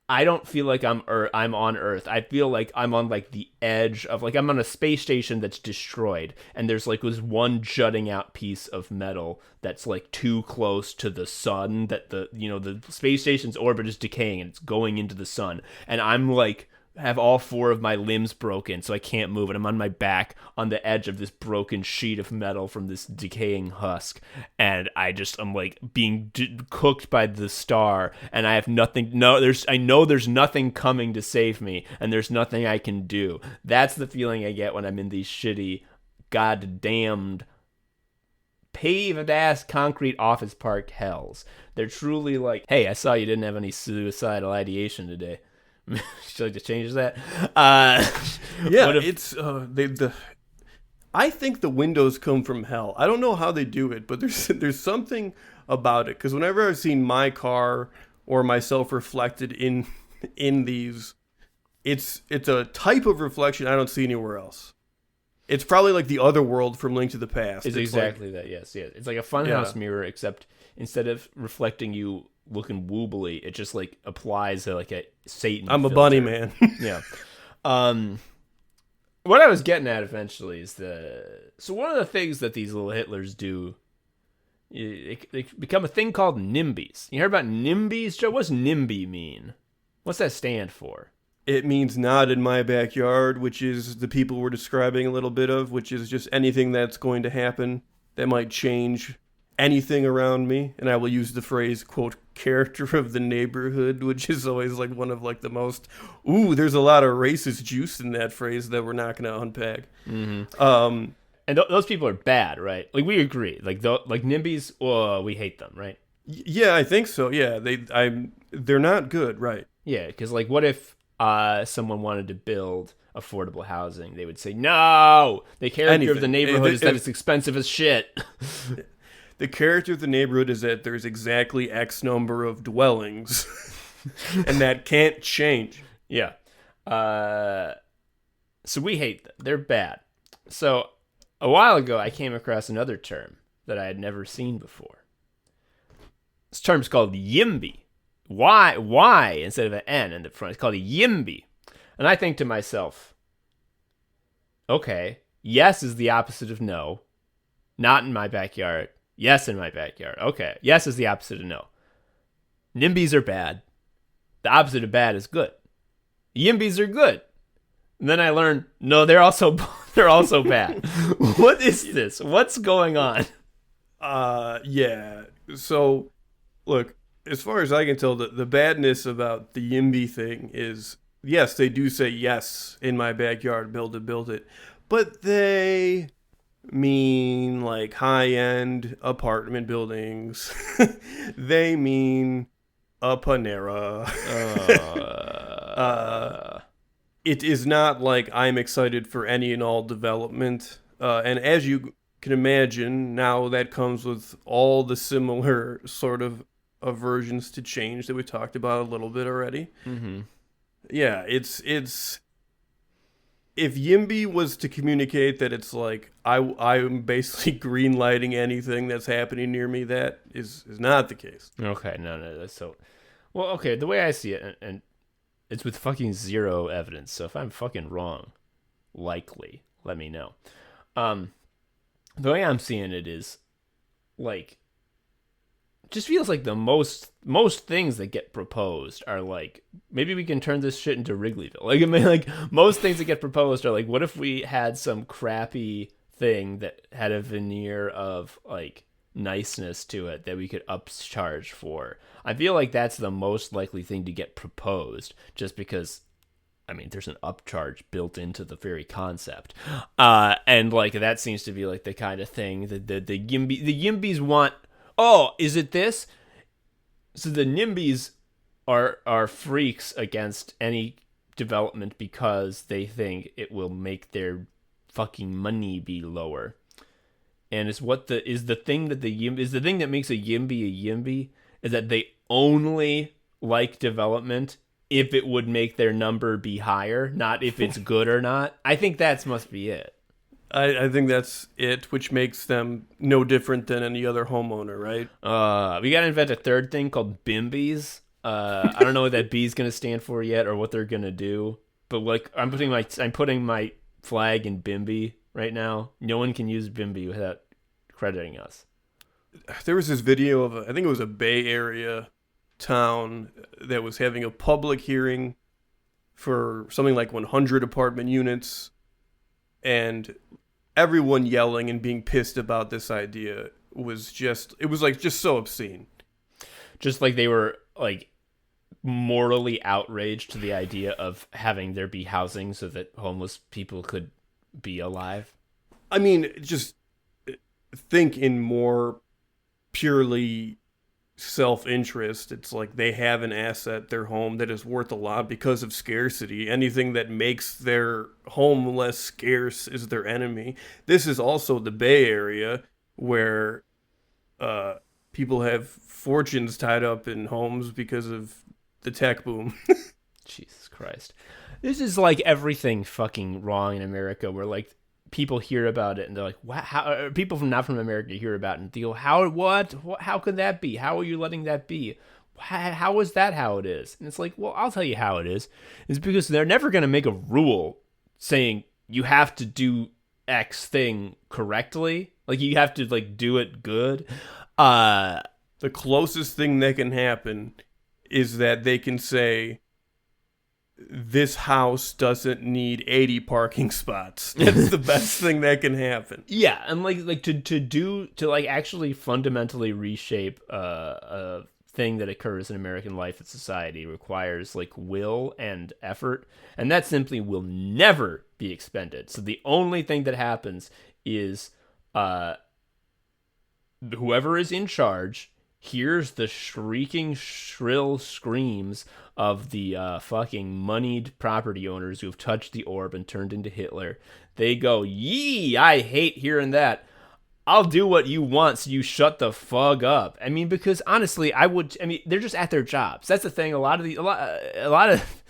I don't feel like I'm on Earth. I feel like I'm on like the edge of, like, I'm on a space station that's destroyed. And there's like this one jutting out piece of metal that's like too close to the sun, that the space station's orbit is decaying and it's going into the sun. And I'm like, have all 4 of my limbs broken, so I can't move, and I'm on my back on the edge of this broken sheet of metal from this decaying husk, and I'm like being cooked by the star, and I have nothing. I know there's nothing coming to save me, and there's nothing I can do. That's the feeling I get when I'm in these shitty, goddamned, paved ass concrete office park hells. They're truly like, hey, I saw you didn't have any suicidal ideation today. Should I like to change that? Yeah, it's I think the windows come from hell. I don't know how they do it, but there's something about it. Because whenever I've seen my car or myself reflected in these, it's a type of reflection I don't see anywhere else. It's probably like the other world from Link to the Past. It's exactly that. Yes. It's like a funhouse mirror, except instead of reflecting you looking woobly, it just like applies like a Satan I'm filter. a bunny man. Yeah. What I was getting at eventually is so one of the things that these little Hitlers do, they become a thing called NIMBYs. You heard about NIMBYs, Joe? What's NIMBY mean? What's that stand for? It means not in my backyard, which is the people we're describing a little bit of, which is just anything that's going to happen that might change anything around me. And I will use the phrase, quote, character of the neighborhood, which is always like one of like the most, there's a lot of racist juice in that phrase that we're not going to unpack. Mm-hmm. And those people are bad, right? Like, we agree. Like NIMBYs, we hate them, right? Yeah, I think so. Yeah, they're not good, right? Yeah, because like, what if someone wanted to build affordable housing? They would say, no, the character of the neighborhood is that it's expensive as shit. The character of the neighborhood is that there's exactly X number of dwellings, and that can't change. Yeah. So we hate them. They're bad. So a while ago, I came across another term that I had never seen before. This term's called YIMBY. Y instead of an N in the front. It's called a YIMBY. And I think to myself, okay, yes is the opposite of no. Not in my backyard. Yes in my backyard. Okay, yes is the opposite of no. NIMBYs are bad. The opposite of bad is good. YIMBYs are good. And then I learned, no, they're also bad. What is this? What's going on? Yeah. So, look, as far as I can tell, the badness about the YIMBY thing is, yes, they do say yes in my backyard, build it, but they mean like high-end apartment buildings. They mean a Panera. It is not like I'm excited for any and all development. And as you can imagine, now that comes with all the similar sort of aversions to change that we talked about a little bit already. Mm-hmm. Yeah, it's if YIMBY was to communicate that it's like I'm basically green lighting anything that's happening near me, that is not the case. Okay, no, that's so. Well, okay, the way I see it, and it's with fucking zero evidence. So if I'm fucking wrong, likely let me know. The way I'm seeing it is, like, just feels like the most things that get proposed are like, maybe we can turn this shit into Wrigleyville. Like, I mean, like, most things that get proposed are like, what if we had some crappy thing that had a veneer of like niceness to it that we could upcharge for? I feel like that's the most likely thing to get proposed, just because I mean, there's an upcharge built into the very concept. And like that seems to be like the kind of thing that the YIMBYs want. Oh, is it this? So the NIMBYs are freaks against any development because they think it will make their fucking money be lower. And it's what the thing that makes a YIMBY is that they only like development if it would make their number be higher, not if it's good or not. I think that must be it. I think that's it, which makes them no different than any other homeowner, right? We gotta invent a third thing called BIMBYs. I don't know what that B is gonna stand for yet, or what they're gonna do. But like, I'm putting my flag in BIMBY right now. No one can use BIMBY without crediting us. There was this video of I think it was a Bay Area town that was having a public hearing for something like 100 apartment units, and everyone yelling and being pissed about this idea was just so obscene. Just like they were like mortally outraged to the idea of having there be housing so that homeless people could be alive. I mean, just think in more purely self-interest. It's like they have an asset, their home, that is worth a lot because of scarcity. Anything that makes their home less scarce is their enemy. This is also the Bay Area, where people have fortunes tied up in homes because of the tech boom. Jesus Christ. This is like everything fucking wrong in America, where like people hear about it and they're like, "Wow!" How people from not from America hear about it and they go, How could that be? How are you letting that be? How is that how it is?" And it's like, well, I'll tell you how it is. It's because they're never going to make a rule saying you have to do X thing correctly. Like you have to like do it good. The closest thing that can happen is that they can say, this house doesn't need 80 parking spots. That's the best thing that can happen. Yeah, and like to actually fundamentally reshape a thing that occurs in American life and society requires like will and effort, and that simply will never be expended. So the only thing that happens is whoever is in charge hears the shrieking, shrill screams of the fucking moneyed property owners who have touched the orb and turned into Hitler. They go, "Yee, I hate hearing that. I'll do what you want, so you shut the fuck up." I mean, because honestly, they're just at their jobs. That's the thing. A lot of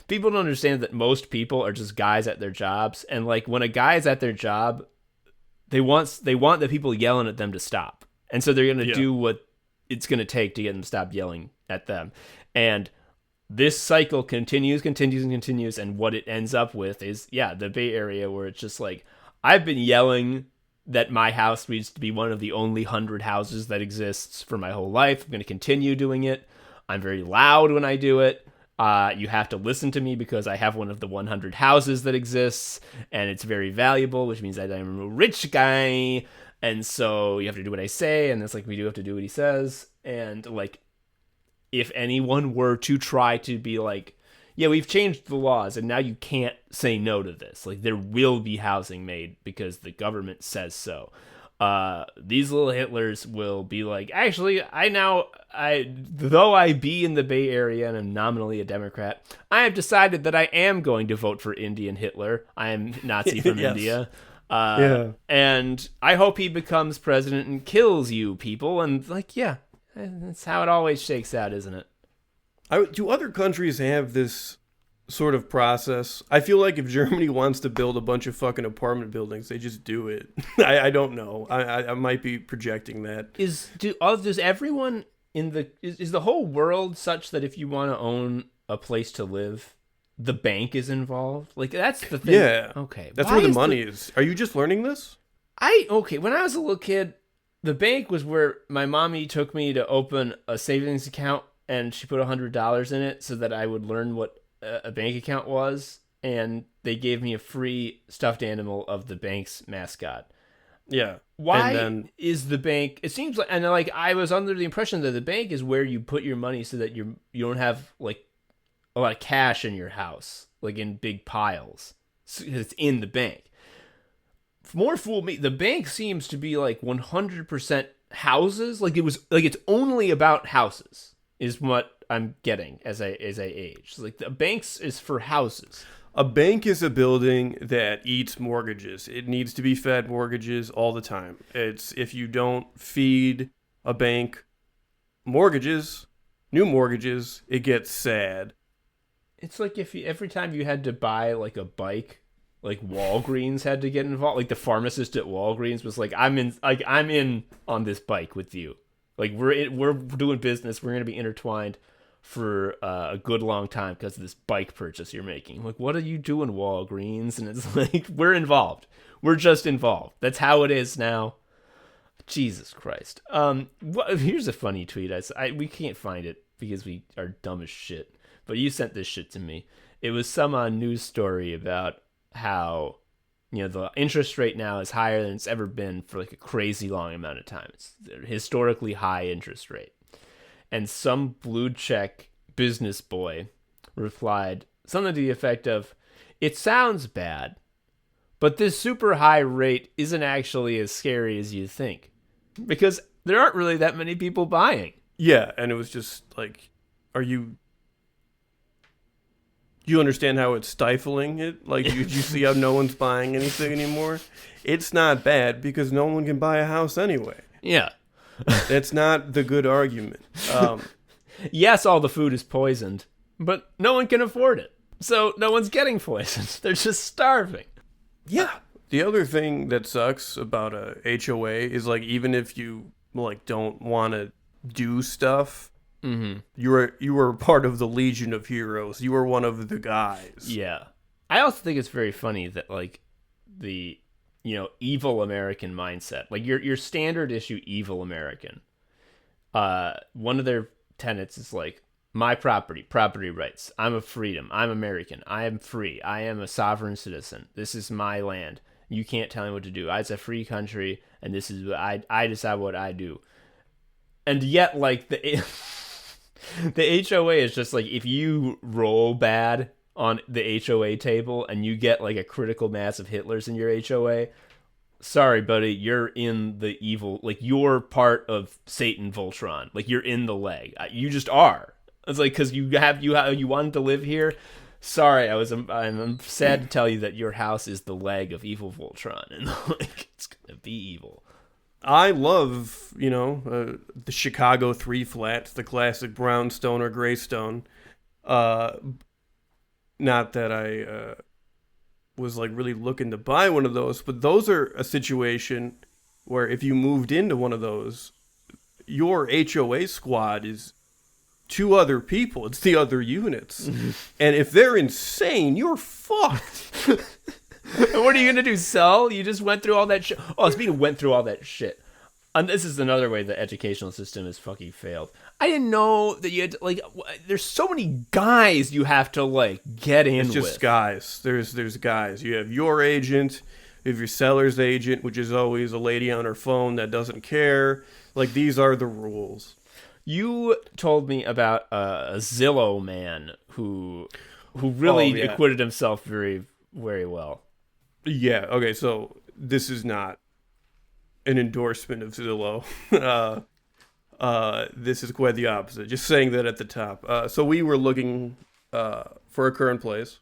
people don't understand that most people are just guys at their jobs, and like when a guy is at their job, they want the people yelling at them to stop, and so they're gonna do what it's going to take to get them to stop yelling at them. And this cycle continues, and what it ends up with is, the Bay Area, where it's just like, I've been yelling that my house needs to be one of the only 100 houses that exists for my whole life. I'm going to continue doing it. I'm very loud when I do it. You have to listen to me because I have one of the 100 houses that exists, and it's very valuable, which means that I'm a rich guy. And so you have to do what I say, and it's like we do have to do what he says. And like, if anyone were to try to be like, yeah, we've changed the laws, and now you can't say no to this. Like, there will be housing made because the government says so. These little Hitlers will be like, actually, though I be in the Bay Area and am nominally a Democrat, I have decided that I am going to vote for Indian Hitler. I am Nazi from Yes. India. And I hope he becomes president and kills you people. And like, that's how it always shakes out, isn't it? Do other countries have this sort of process? I feel like if Germany wants to build a bunch of fucking apartment buildings, they just do it. I don't know. I might be projecting that. Does everyone is the whole world such that if you want to own a place to live, the bank is involved? Like, that's the thing. Yeah. Okay. That's where the money is. Are you just learning this? When I was a little kid, the bank was where my mommy took me to open a savings account, and she put $100 in it so that I would learn what a bank account was, and they gave me a free stuffed animal of the bank's mascot. Yeah. Why is the bank? It seems like, and like I was under the impression that the bank is where you put your money so that you don't have like a lot of cash in your house, like in big piles. It's in the bank. More fool me. The bank seems to be like 100% houses. Like it's only about houses is what I'm getting as I age. Like the banks is for houses. A bank is a building that eats mortgages. It needs to be fed mortgages all the time. It's if you don't feed a bank mortgages, new mortgages, it gets sad. It's like if every time you had to buy like a bike, like Walgreens had to get involved. Like the pharmacist at Walgreens was like, I'm in on this bike with you. Like we're doing business. We're gonna be intertwined for a good long time because of this bike purchase you're making. I'm like, what are you doing, Walgreens? And it's like, we're involved. We're just involved. That's how it is now. Jesus Christ. Here's a funny tweet. We can't find it because we are dumb as shit. But you sent this shit to me. It was some news story about how, the interest rate now is higher than it's ever been for like a crazy long amount of time. It's a historically high interest rate. And some blue check business boy replied something to the effect of, it sounds bad, but this super high rate isn't actually as scary as you think. Because there aren't really that many people buying. Yeah, and it was just like, you understand how it's stifling it? Like, you see how no one's buying anything anymore? It's not bad because no one can buy a house anyway. Yeah. That's not the good argument. Yes, all the food is poisoned, but no one can afford it. So no one's getting poisoned. They're just starving. Yeah. The other thing that sucks about a HOA is like, even if you like don't want to do stuff, you were part of the Legion of Heroes. You were one of the guys. Yeah. I also think it's very funny that like the evil American mindset, like your standard issue evil American. One of their tenets is like, my property rights. I'm a freedom. I'm American. I am free. I am a sovereign citizen. This is my land. You can't tell me what to do. It's a free country, and this is what I decide what I do. And yet, like the HOA is just like, if you roll bad on the HOA table and you get like a critical mass of Hitlers in your HOA, sorry, buddy, you're in the evil, like you're part of Satan Voltron. Like you're in the leg. You just are. It's like, because you wanted to live here. Sorry, I'm sad to tell you that your house is the leg of evil Voltron, and like it's gonna be evil. I love, the Chicago 3 flats, the classic brownstone or graystone. Not that I was like really looking to buy one of those, but those are a situation where if you moved into one of those, your HOA squad is 2 other people. It's the other units. And if they're insane, you're fucked. And what are you going to do, sell? You just went through all that shit. Oh, speaking of went through all that shit. And this is another way the educational system has fucking failed. I didn't know that you had to, like, there's so many guys you have to, like, get in with. It's just guys. There's guys. You have your agent, you have your seller's agent, which is always a lady on her phone that doesn't care. Like, these are the rules. You told me about a Zillow man who really acquitted himself very, very well. Yeah, okay, so this is not an endorsement of Zillow. This is quite the opposite. Just saying that at the top. So we were looking for a current place,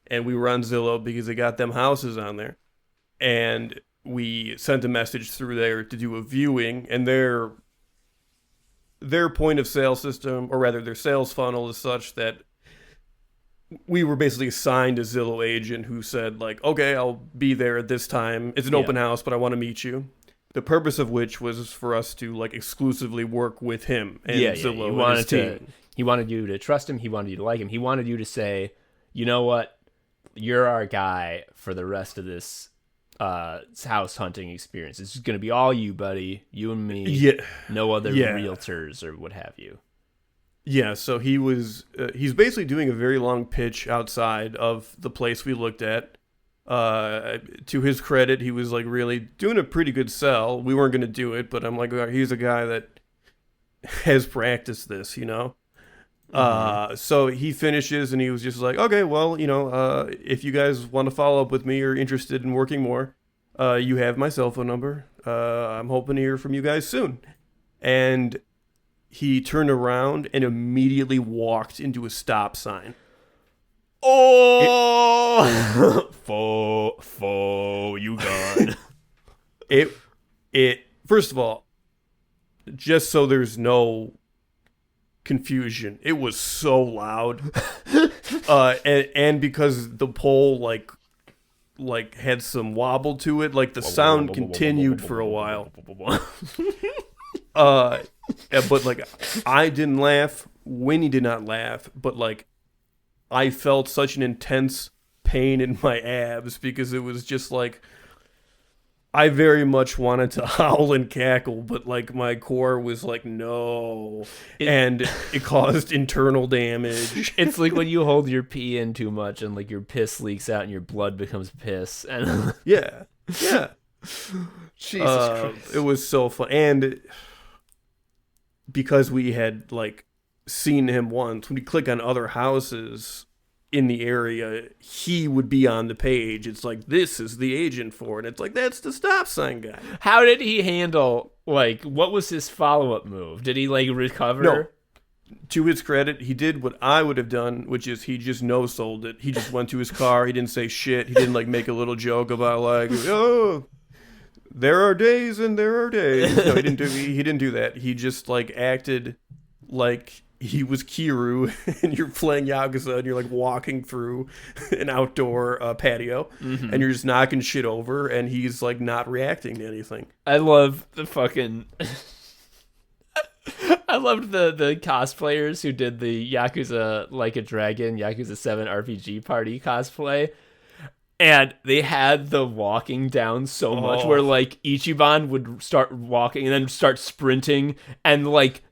and we were on Zillow because they got them houses on there. And we sent a message through there to do a viewing, and their point of sale system, or rather their sales funnel, is such that we were basically assigned a Zillow agent who said, like, okay, I'll be there at this time. It's an open house, but I want to meet you. The purpose of which was for us to, like, exclusively work with him and Zillow and his team. He wanted you to trust him. He wanted you to like him. He wanted you to say, you know what? You're our guy for the rest of this house hunting experience. It's going to be all you, buddy. You and me. Yeah. No other realtors or what have you. Yeah, so he's basically doing a very long pitch outside of the place we looked at. To his credit, he was like really doing a pretty good sell. We weren't going to do it, but I'm like, he's a guy that has practiced this, So he finishes and he was just like, okay, well, if you guys want to follow up with me or interested in working more, you have my cell phone number. I'm hoping to hear from you guys soon. And he turned around and immediately walked into a stop sign. Oh, you gone. It first of all, just so there's no confusion, it was so loud. And because the pole like had some wobble to it, like the sound continued for a while. But like I didn't laugh, Winnie did not laugh, but like I felt such an intense pain in my abs because it was just like I very much wanted to howl and cackle, but like my core was like no, and it caused internal damage. It's like when you hold your pee in too much and like your piss leaks out and your blood becomes piss. And yeah. Jesus Christ. It was so fun, and because we had like seen him once, when we click on other houses in the area, he would be on the page. It's like, this is the agent for it. It's like, that's the stop sign guy. How did he handle, like, what was his follow-up move? Did he, like, recover? No. To his credit, he did what I would have done, which is he just no-sold it. He just went to his car. He didn't say shit. He didn't, like, make a little joke about, like, oh, there are days and there are days. No, he didn't do that. He just, like, acted like he was Kiru and you're playing Yakuza and you're like walking through an outdoor patio and you're just knocking shit over and he's like not reacting to anything. I love the fucking I loved the cosplayers who did the Yakuza Like a Dragon, Yakuza 7 RPG party cosplay. And they had the walking down so much where like Ichiban would start walking and then start sprinting and like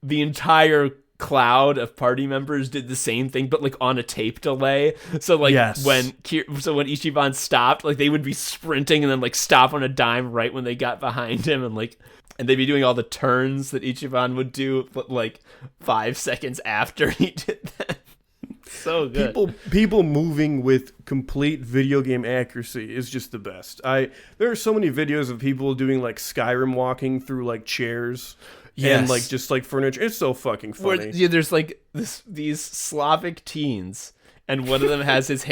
the entire cloud of party members did the same thing, but like on a tape delay. So like when Ichiban stopped, like they would be sprinting and then like stop on a dime right when they got behind him, and they'd be doing all the turns that Ichiban would do, but like 5 seconds after he did that. So good. People moving with complete video game accuracy is just the best. There are so many videos of people doing like Skyrim walking through like chairs. Yes. And like just like furniture. It's so fucking funny. There's like these Slavic teens, and one of them has his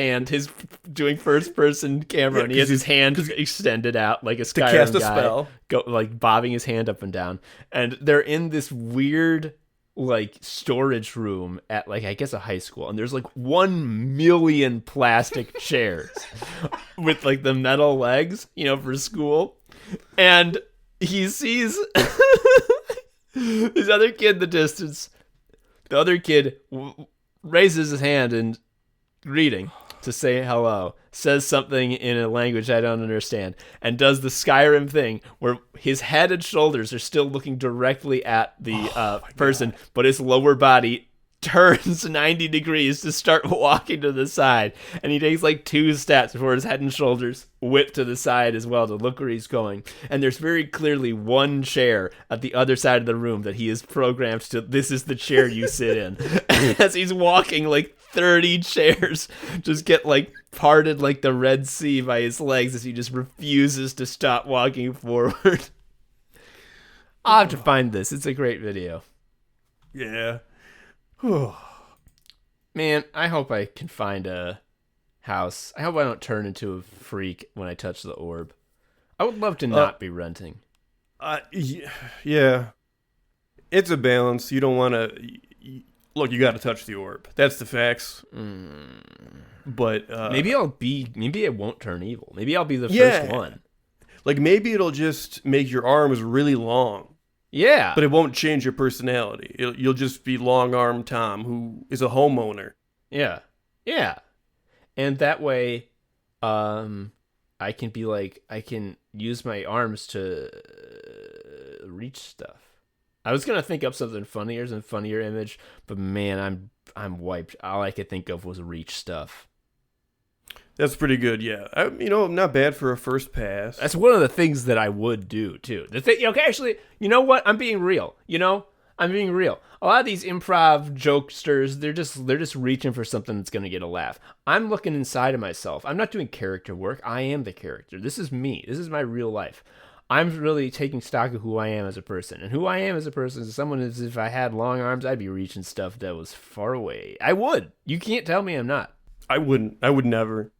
doing first person camera, and he has his hand extended out like a Skyrim to cast a guy, spell, like bobbing his hand up and down. And they're in this weird like storage room at like I guess a high school, and there's like 1 million plastic chairs with like the metal legs, for school, and he sees this other kid in the distance. The other kid raises his hand in greeting to say hello, says something in a language I don't understand, and does the Skyrim thing where his head and shoulders are still looking directly at the person, but his lower body turns 90 degrees to start walking to the side, and he takes like 2 steps before his head and shoulders whip to the side as well to look where he's going. And there's very clearly one chair at the other side of the room that he is programmed to, this is the chair you sit in. And as he's walking, like 30 chairs just get like parted like the Red Sea by his legs as he just refuses to stop walking forward. I'll have to find this. It's a great video. Yeah. Man, I hope I can find a house. I hope I don't turn into a freak when I touch the orb. I would love to not be renting. Yeah. It's a balance. You don't want to... Look, you got to touch the orb. That's the facts. But... maybe I won't turn evil. Maybe I'll be the first one. Like, maybe it'll just make your arms really long. Yeah. But it won't change your personality. You'll just be long-armed Tom, who is a homeowner. Yeah. Yeah. And that way, I can be like, I can use my arms to reach stuff. I was going to think up something funnier image, but man, I'm wiped. All I could think of was reach stuff. That's pretty good, yeah. Not bad for a first pass. That's one of the things that I would do, too. Okay, actually, you know what? I'm being real. I'm being real. A lot of these improv jokesters, they're just reaching for something that's gonna get a laugh. I'm looking inside of myself. I'm not doing character work. I am the character. This is me. This is my real life. I'm really taking stock of who I am as a person. And who I am as a person is someone as if I had long arms, I'd be reaching stuff that was far away. I would. You can't tell me I'm not. I wouldn't. I would never.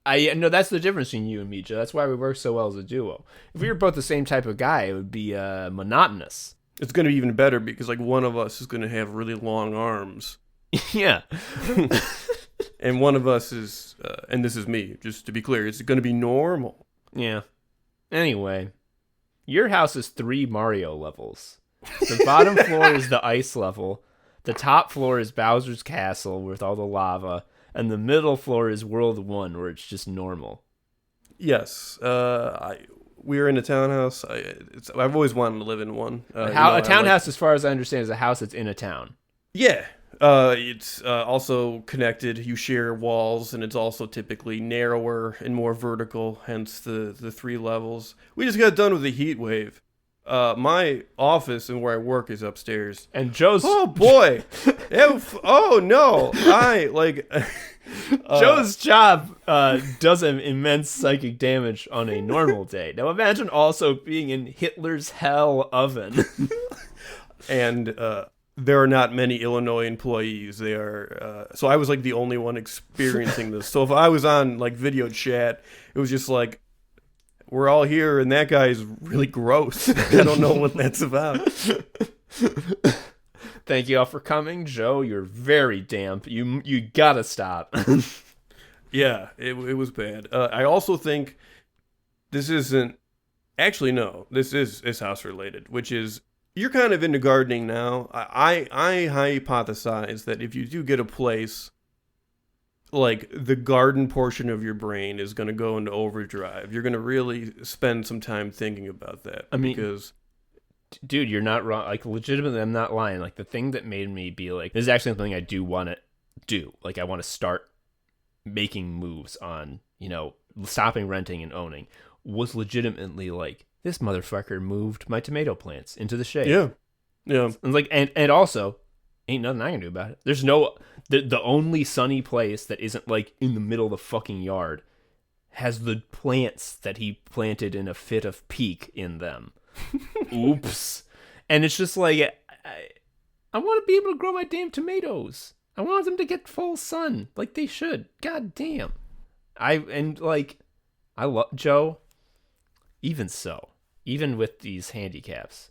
I know that's the difference between you and me, Joe. That's why we work so well as a duo. If we were both the same type of guy, it would be monotonous. It's going to be even better because, like, one of us is going to have really long arms. Yeah. And one of us is, and this is me, just to be clear, it's going to be normal. Yeah. Anyway, your house is 3 Mario levels. The bottom floor is the ice level. The top floor is Bowser's Castle with all the lava. And the middle floor is World 1, where it's just normal. Yes. We're in a townhouse. I've always wanted to live in one. A townhouse, as far as I understand, is a house that's in a town. Yeah. It's also connected. You share walls, and it's also typically narrower and more vertical, hence the 3 levels. We just got done with the heat wave. My office and where I work is upstairs. And Joe's... Oh, boy. Oh, no. Joe's job does an immense psychic damage on a normal day. Now imagine also being in Hitler's hell oven. And there are not many Illinois employees. They are... so I was, like, the only one experiencing this. So if I was on, like, video chat, it was just like... We're all here, and that guy is really gross. I don't know what that's about. Thank you all for coming, Joe. You're very damp. You gotta stop. Yeah, it was bad. I also think this isn't... Actually, no. This is house related, which is... You're kind of into gardening now. I hypothesize that if you do get a place... like the garden portion of your brain is going to go into overdrive. You're going to really spend some time thinking about that. I mean, because dude, you're not wrong. Like, legitimately, I'm not lying. Like, the thing that made me be like, this is actually something I do want to do. Like, I want to start making moves on, stopping renting and owning, was legitimately like, this motherfucker moved my tomato plants into the shade. Yeah. Yeah. And like, and also, ain't nothing I can do about it. There's no... The only sunny place that isn't, like, in the middle of the fucking yard has the plants that he planted in a fit of pique in them. Oops. And it's just like, I want to be able to grow my damn tomatoes. I want them to get full sun, like they should. God damn. I love Joe. Even so, even with these handicaps,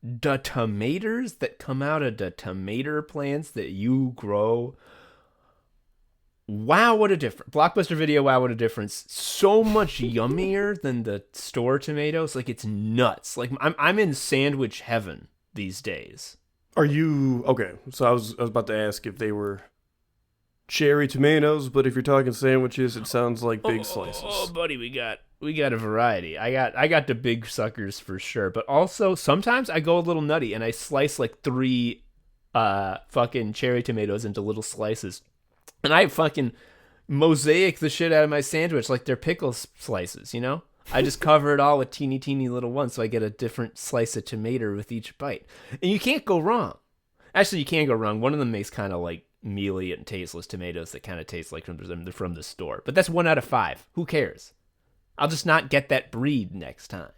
the tomatoes that come out of the tomato plants that you grow, wow, what a difference. Blockbuster Video, wow, what a difference. So much yummier than the store tomatoes. Like, it's nuts. Like, I'm in sandwich heaven these days. Are you... Okay, so I was about to ask if they were cherry tomatoes, but if you're talking sandwiches, it sounds like big slices. Oh, buddy, we got a variety. I got the big suckers for sure, but also sometimes I go a little nutty and I slice like 3 fucking cherry tomatoes into little slices, and I fucking mosaic the shit out of my sandwich like they're pickle slices. I just cover it all with teeny little ones, so I get a different slice of tomato with each bite, and you can't go wrong. Actually, you can't go wrong. One of them makes kind of like mealy and tasteless tomatoes that kind of taste like from the store, but that's 1 out of 5. Who cares? I'll just not get that breed next time.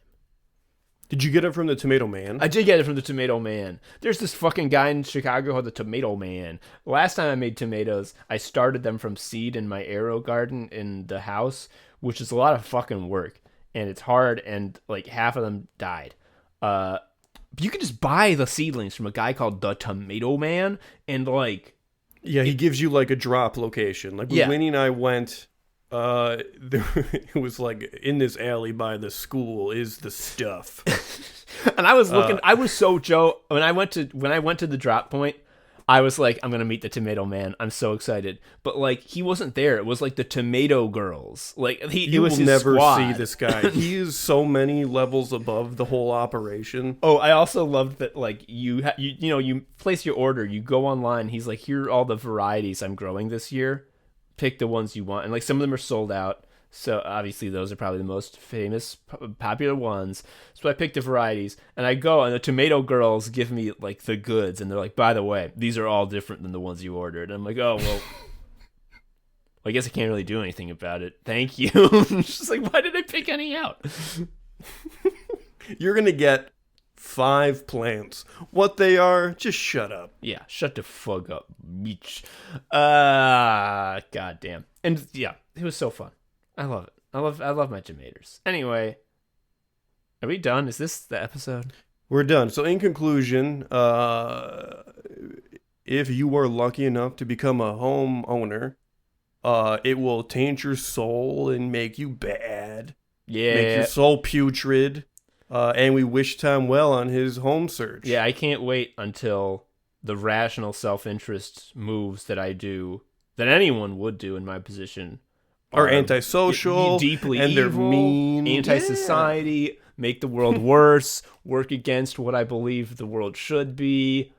Did you get it from the Tomato Man? I did get it from the Tomato Man. There's this fucking guy in Chicago called the Tomato Man. Last time I made tomatoes, I started them from seed in my arrow garden in the house, which is a lot of fucking work. And it's hard, and like half of them died. You can just buy the seedlings from a guy called the Tomato Man, and like... Yeah, he gives you like a drop location. Like when Winnie and I went... it was like in this alley by the school is the stuff. And I was looking, I was so Joe, when I went to the drop point, I was like, I'm going to meet the Tomato Man. I'm so excited. But like, he wasn't there. It was like the Tomato Girls. Like you was will his never squad. See this guy. He is so many levels above the whole operation. Oh, I also loved that, like, you place your order, you go online. He's like, here are all the varieties I'm growing this year. Pick the ones you want. And like, some of them are sold out. So obviously those are probably the most famous, popular ones. So I picked the varieties, and I go, and the tomato girls give me like the goods, and they're like, by the way, these are all different than the ones you ordered. And I'm like, oh, well, I guess I can't really do anything about it. Thank you. It's just like, why did I pick any out? You're going to get 5 plants. What they are, just shut up. Yeah, shut the fuck up, bitch. Goddamn. And yeah, it was so fun. I love it. I love my tomatoes. Anyway, are we done? Is this the episode? We're done. So in conclusion, if you are lucky enough to become a homeowner, it will taint your soul and make you bad. Yeah. Make your soul putrid. And we wish Tom well on his home search. Yeah, I can't wait until the rational self-interest moves that I do, that anyone would do in my position, are antisocial, deeply and evil, they're mean, anti-society, make the world worse, work against what I believe the world should be.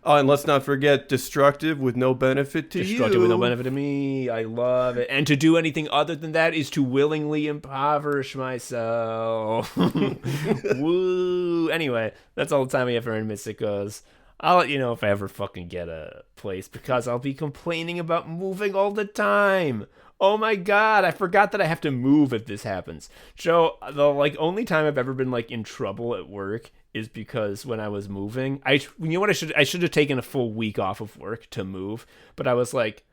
And let's not forget destructive with no benefit to you. Destructive with no benefit to me. I love it. And to do anything other than that is to willingly impoverish myself. Woo. Anyway, that's all the time we have for Anime Sickos. I'll let you know if I ever fucking get a place, because I'll be complaining about moving all the time. Oh my god, I forgot that I have to move if this happens. Joe, the only time I've ever been in trouble at work is because when I was moving, you know what, I should have taken a full week off of work to move, but I was like,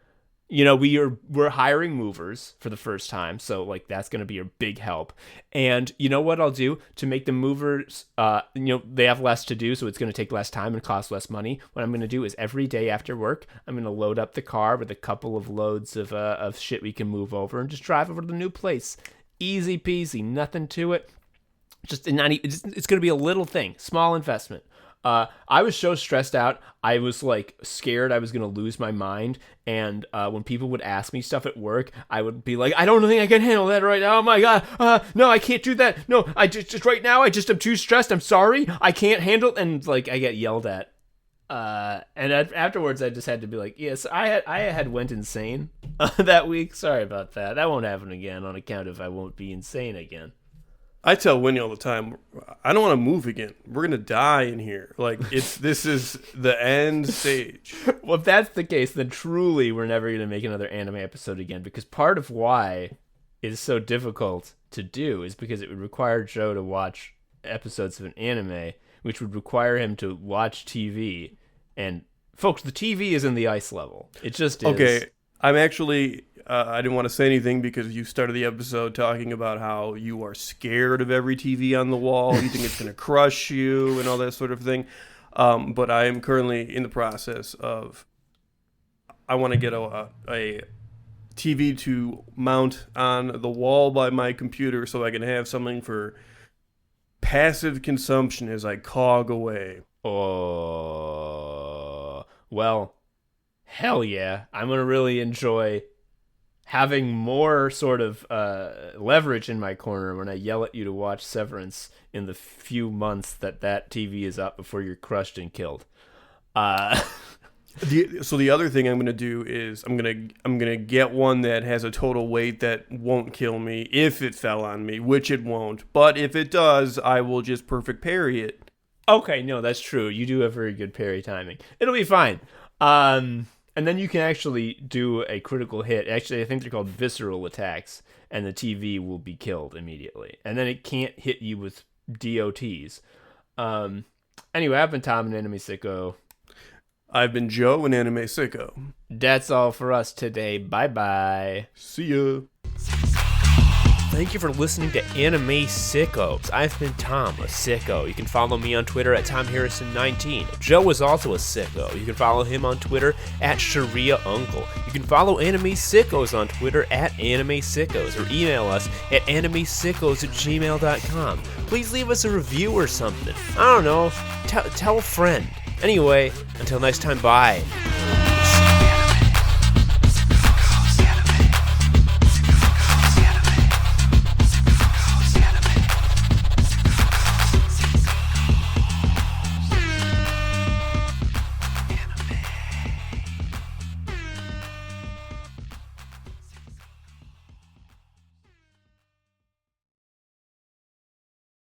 we're hiring movers for the first time, so that's going to be a big help. And you know what I'll do to make the movers, they have less to do, so it's going to take less time and cost less money. What I'm going to do is every day after work, I'm going to load up the car with a couple of loads of shit we can move over and just drive over to the new place. Easy peasy, nothing to it. It's going to be a little thing, small investment. I was so stressed out. I was scared I was going to lose my mind. And when people would ask me stuff at work, I would be like, I don't think I can handle that right now. Oh my God. No, I can't do that. No, I just right now, I'm too stressed. I'm sorry. I can't handle. And I get yelled at. And afterwards I just had to be like, yes, I had went insane that week. Sorry about that. That won't happen again on account of I won't be insane again. I tell Winnie all the time, I don't want to move again. We're going to die in here. This is the end stage. Well, if that's the case, then truly we're never going to make another anime episode again, because part of why it is so difficult to do is because it would require Joe to watch episodes of an anime, which would require him to watch TV. And folks, the TV is in the ice level. It just is. Okay, I'm actually... I didn't want to say anything because you started the episode talking about how you are scared of every TV on the wall. You think it's going to crush you and all that sort of thing. But I am currently in the process of... I want to get a TV to mount on the wall by my computer so I can have something for passive consumption as I cog away. Oh, well, hell yeah. I'm going to really enjoy having more sort of leverage in my corner when I yell at you to watch Severance in the few months that TV is up before you're crushed and killed. So the other thing I'm going to do is I'm going to get one that has a total weight that won't kill me if it fell on me, which it won't. But if it does, I will just perfect parry it. Okay, no, that's true. You do have very good parry timing. It'll be fine. And then you can actually do a critical hit. Actually, I think they're called visceral attacks, and the TV will be killed immediately. And then it can't hit you with DOTs. Anyway, I've been Tom, an Anime Sicko. I've been Joe, an Anime Sicko. That's all for us today. Bye-bye. See ya. Thank you for listening to Anime Sickos. I've been Tom, a sicko. You can follow me on Twitter at TomHarrison19. Joe is also a sicko. You can follow him on Twitter at ShariaUncle. You can follow Anime Sickos on Twitter at Anime Sickos, or email us at animesickos@gmail.com. Please leave us a review or something. I don't know. Tell a friend. Anyway, until next time, bye.